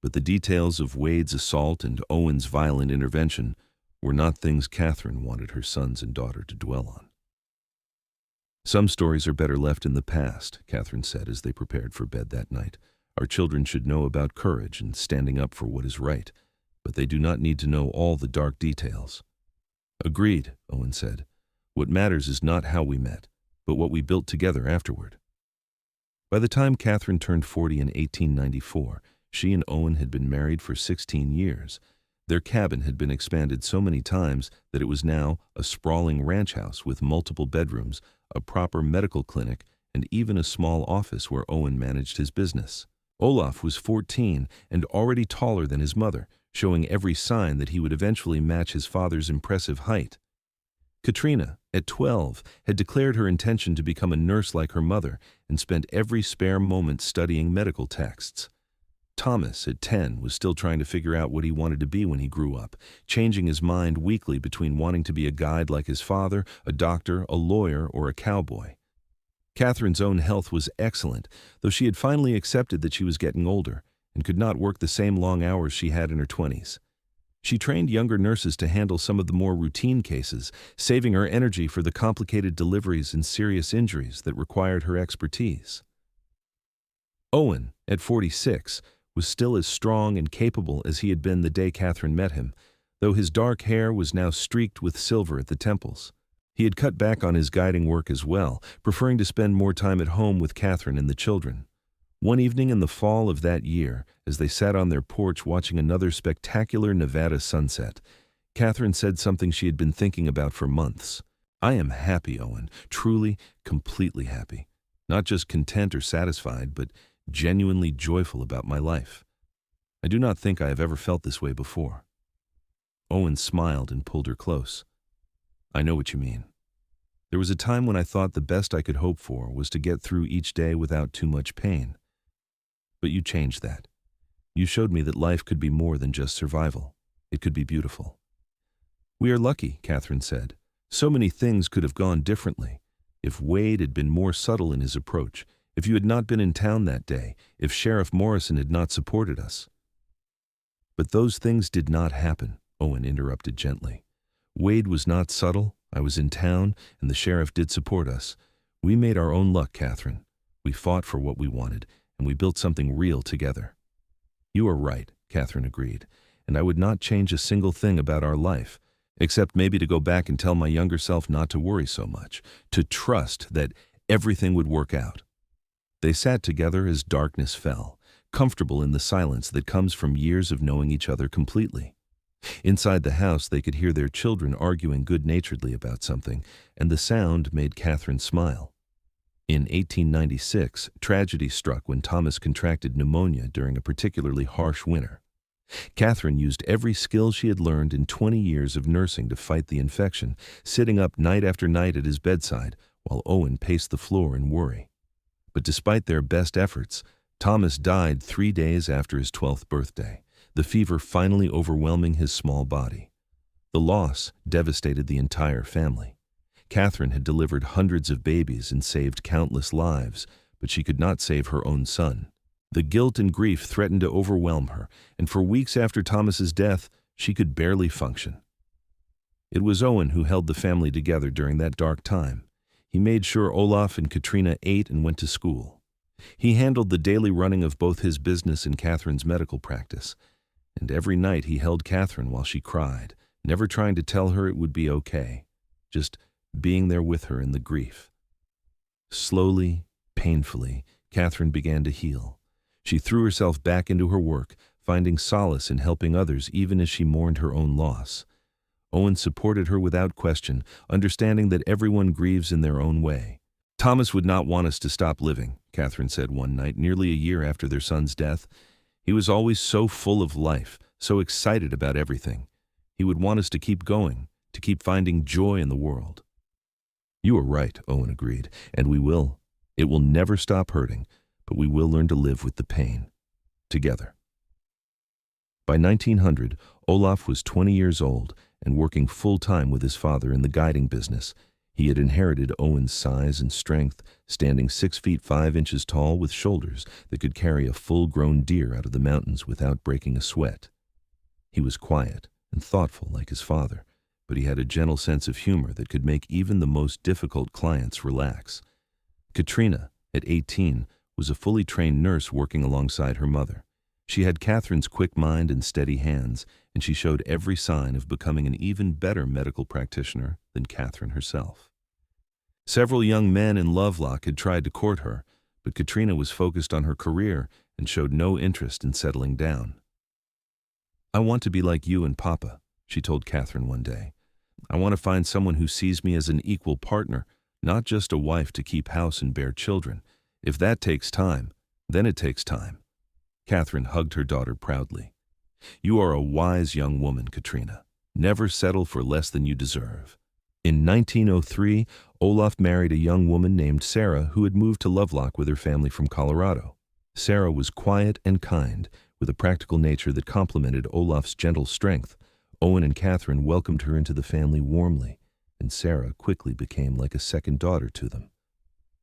but the details of Wade's assault and Owen's violent intervention were not things Katherine wanted her sons and daughter to dwell on. "Some stories are better left in the past," Katherine said as they prepared for bed that night. "Our children should know about courage and standing up for what is right, but they do not need to know all the dark details." "Agreed," Owen said. "What matters is not how we met, but what we built together afterward." By the time Katherine turned 40 in 1894, she and Owen had been married for 16 years. Their cabin had been expanded so many times that it was now a sprawling ranch house with multiple bedrooms, a proper medical clinic, and even a small office where Owen managed his business. Olaf was 14 and already taller than his mother, showing every sign that he would eventually match his father's impressive height. Katrina, at 12, had declared her intention to become a nurse like her mother and spent every spare moment studying medical texts. Thomas, at 10, was still trying to figure out what he wanted to be when he grew up, changing his mind weekly between wanting to be a guide like his father, a doctor, a lawyer, or a cowboy. Katherine's own health was excellent, though she had finally accepted that she was getting older and could not work the same long hours she had in her 20s. She trained younger nurses to handle some of the more routine cases, saving her energy for the complicated deliveries and serious injuries that required her expertise. Owen, at 46, was still as strong and capable as he had been the day Katherine met him, though his dark hair was now streaked with silver at the temples. He had cut back on his guiding work as well, preferring to spend more time at home with Katherine and the children. One evening in the fall of that year, as they sat on their porch watching another spectacular Nevada sunset, Katherine said something she had been thinking about for months. "I am happy, Owen, truly, completely happy. Not just content or satisfied, but genuinely joyful about my life. I do not think I have ever felt this way before." Owen smiled and pulled her close. "I know what you mean. There was a time when I thought the best I could hope for was to get through each day without too much pain. But you changed that. You showed me that life could be more than just survival. It could be beautiful." "We are lucky," Katherine said. "So many things could have gone differently. If Wade had been more subtle in his approach, if you had not been in town that day, if Sheriff Morrison had not supported us." "But those things did not happen," Owen interrupted gently. "Wade was not subtle, I was in town, and the sheriff did support us. We made our own luck, Katherine. We fought for what we wanted, and we built something real together." "You are right," Katherine agreed, "and I would not change a single thing about our life, except maybe to go back and tell my younger self not to worry so much, to trust that everything would work out." They sat together as darkness fell, comfortable in the silence that comes from years of knowing each other completely. Inside the house, they could hear their children arguing good-naturedly about something, and the sound made Katherine smile. In 1896, tragedy struck when Thomas contracted pneumonia during a particularly harsh winter. Katherine used every skill she had learned in 20 years of nursing to fight the infection, sitting up night after night at his bedside while Owen paced the floor in worry. But despite their best efforts, Thomas died 3 days after his 12th birthday, the fever finally overwhelming his small body. The loss devastated the entire family. Katherine had delivered hundreds of babies and saved countless lives, but she could not save her own son. The guilt and grief threatened to overwhelm her, and for weeks after Thomas's death, she could barely function. It was Owen who held the family together during that dark time. He made sure Olaf and Katrina ate and went to school. He handled the daily running of both his business and Katherine's medical practice, and every night he held Katherine while she cried, never trying to tell her it would be okay, just being there with her in the grief. Slowly, painfully, Katherine began to heal. She threw herself back into her work, finding solace in helping others even as she mourned her own loss. Owen supported her without question, understanding that everyone grieves in their own way. "Thomas would not want us to stop living," Katherine said one night, nearly a year after their son's death. "He was always so full of life, so excited about everything. He would want us to keep going, to keep finding joy in the world." "You are right," Owen agreed, "and we will. It will never stop hurting, but we will learn to live with the pain. Together." By 1900, Olaf was 20 years old and working full-time with his father in the guiding business. He had inherited Owen's size and strength, standing 6 feet 5 inches tall with shoulders that could carry a full-grown deer out of the mountains without breaking a sweat. He was quiet and thoughtful like his father, but he had a gentle sense of humor that could make even the most difficult clients relax. Katrina, at 18, was a fully trained nurse working alongside her mother. She had Catherine's quick mind and steady hands, and she showed every sign of becoming an even better medical practitioner than Katherine herself. Several young men in Lovelock had tried to court her, but Katrina was focused on her career and showed no interest in settling down. "I want to be like you and Papa," she told Katherine one day. "I want to find someone who sees me as an equal partner, not just a wife to keep house and bear children. If that takes time, then it takes time." Katherine hugged her daughter proudly. "You are a wise young woman, Katrina. Never settle for less than you deserve." In 1903, Olaf married a young woman named Sarah who had moved to Lovelock with her family from Colorado. Sarah was quiet and kind, with a practical nature that complemented Olaf's gentle strength. Owen and Katherine welcomed her into the family warmly, and Sarah quickly became like a second daughter to them.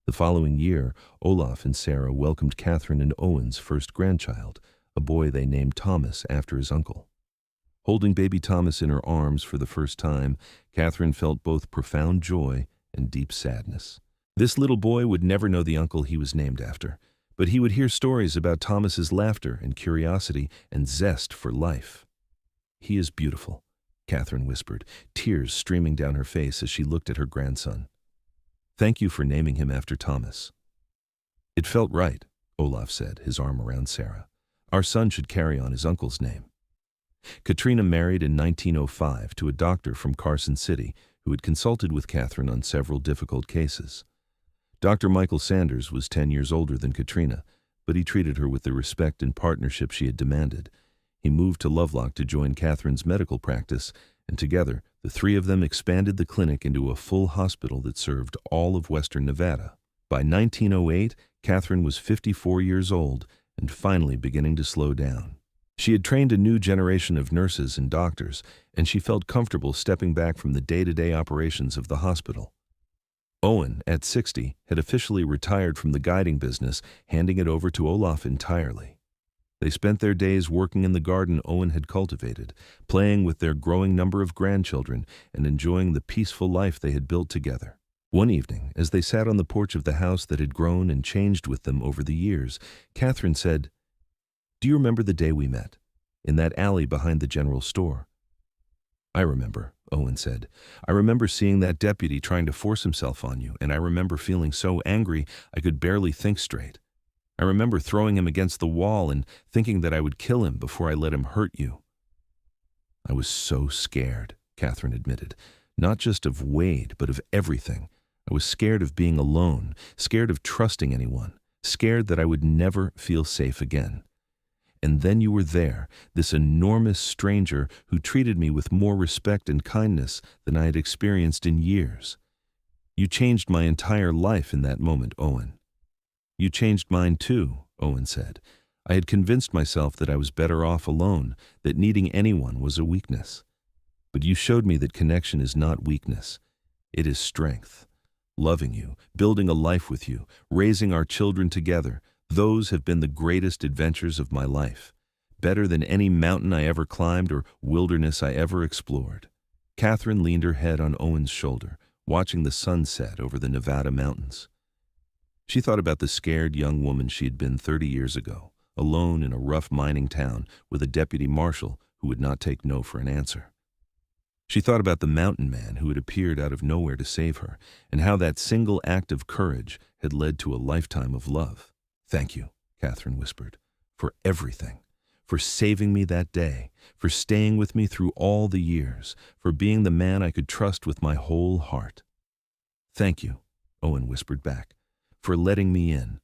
The following year, Olaf and Sarah welcomed Katherine and Owen's first grandchild, a boy they named Thomas after his uncle. Holding baby Thomas in her arms for the first time, Katherine felt both profound joy and deep sadness. This little boy would never know the uncle he was named after, but he would hear stories about Thomas's laughter and curiosity and zest for life. "He is beautiful," Katherine whispered, tears streaming down her face as she looked at her grandson. "Thank you for naming him after Thomas." "It felt right," Olaf said, his arm around Sarah. "Our son should carry on his uncle's name." Katrina married in 1905 to a doctor from Carson City who had consulted with Katherine on several difficult cases. Dr. Michael Sanders was 10 years older than Katrina, but he treated her with the respect and partnership she had demanded. He moved to Lovelock to join Katherine's medical practice, and together, the three of them expanded the clinic into a full hospital that served all of western Nevada. By 1908, Katherine was 54 years old and finally beginning to slow down. She had trained a new generation of nurses and doctors, and she felt comfortable stepping back from the day-to-day operations of the hospital. Owen, at 60, had officially retired from the guiding business, handing it over to Olaf entirely. They spent their days working in the garden Owen had cultivated, playing with their growing number of grandchildren, and enjoying the peaceful life they had built together. One evening, as they sat on the porch of the house that had grown and changed with them over the years, Katherine said, "Do you remember the day we met, in that alley behind the general store?" "I remember," Owen said. "I remember seeing that deputy trying to force himself on you, and I remember feeling so angry I could barely think straight. I remember throwing him against the wall and thinking that I would kill him before I let him hurt you." "I was so scared," Katherine admitted, "not just of Wade, but of everything. I was scared of being alone, scared of trusting anyone, scared that I would never feel safe again. And then you were there, this enormous stranger who treated me with more respect and kindness than I had experienced in years. You changed my entire life in that moment, Owen." "You changed mine too," Owen said. "I had convinced myself that I was better off alone, that needing anyone was a weakness. But you showed me that connection is not weakness. It is strength. Loving you, building a life with you, raising our children together, those have been the greatest adventures of my life. Better than any mountain I ever climbed or wilderness I ever explored." Katherine leaned her head on Owen's shoulder, watching the sun set over the Nevada mountains. She thought about the scared young woman she had been 30 years ago, alone in a rough mining town with a deputy marshal who would not take no for an answer. She thought about the mountain man who had appeared out of nowhere to save her, and how that single act of courage had led to a lifetime of love. "Thank you," Katherine whispered, "for everything, for saving me that day, for staying with me through all the years, for being the man I could trust with my whole heart." "Thank you," Owen whispered back, "for letting me in,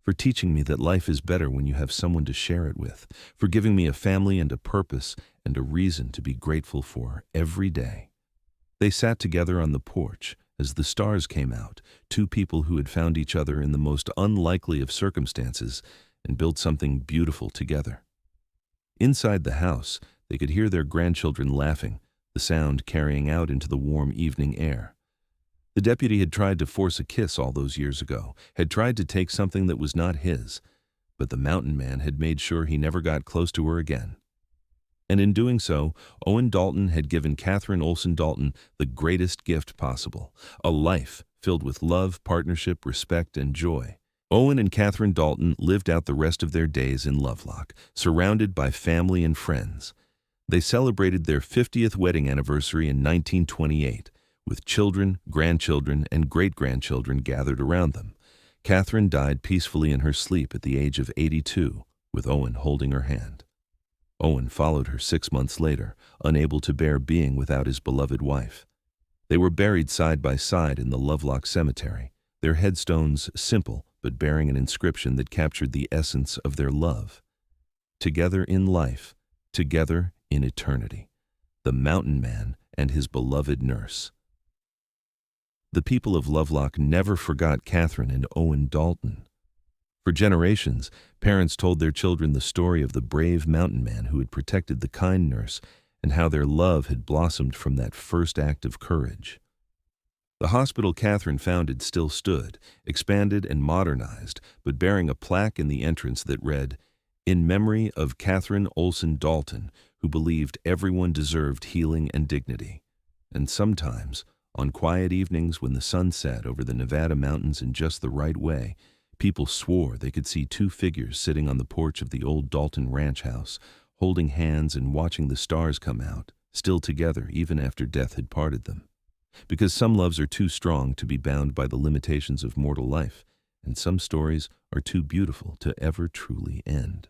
for teaching me that life is better when you have someone to share it with, for giving me a family and a purpose and a reason to be grateful for every day." They sat together on the porch as the stars came out, two people who had found each other in the most unlikely of circumstances and built something beautiful together. Inside the house, they could hear their grandchildren laughing, the sound carrying out into the warm evening air. The deputy had tried to force a kiss all those years ago, had tried to take something that was not his, but the mountain man had made sure he never got close to her again. And in doing so, Owen Dalton had given Katherine Olsen Dalton the greatest gift possible, a life filled with love, partnership, respect, and joy. Owen and Katherine Dalton lived out the rest of their days in Lovelock, surrounded by family and friends. They celebrated their 50th wedding anniversary in 1928, with children, grandchildren, and great-grandchildren gathered around them. Katherine died peacefully in her sleep at the age of 82, with Owen holding her hand. Owen followed her 6 months later, unable to bear being without his beloved wife. They were buried side by side in the Lovelock Cemetery, their headstones simple but bearing an inscription that captured the essence of their love. Together in life, together in eternity, the mountain man and his beloved nurse. The people of Lovelock never forgot Katherine and Owen Dalton. For generations, parents told their children the story of the brave mountain man who had protected the kind nurse and how their love had blossomed from that first act of courage. The hospital Katherine founded still stood, expanded and modernized, but bearing a plaque in the entrance that read, "In memory of Katherine Olsen Dalton, who believed everyone deserved healing and dignity." And sometimes, on quiet evenings when the sun set over the Nevada mountains in just the right way, people swore they could see two figures sitting on the porch of the old Dalton ranch house, holding hands and watching the stars come out, still together even after death had parted them. Because some loves are too strong to be bound by the limitations of mortal life, and some stories are too beautiful to ever truly end.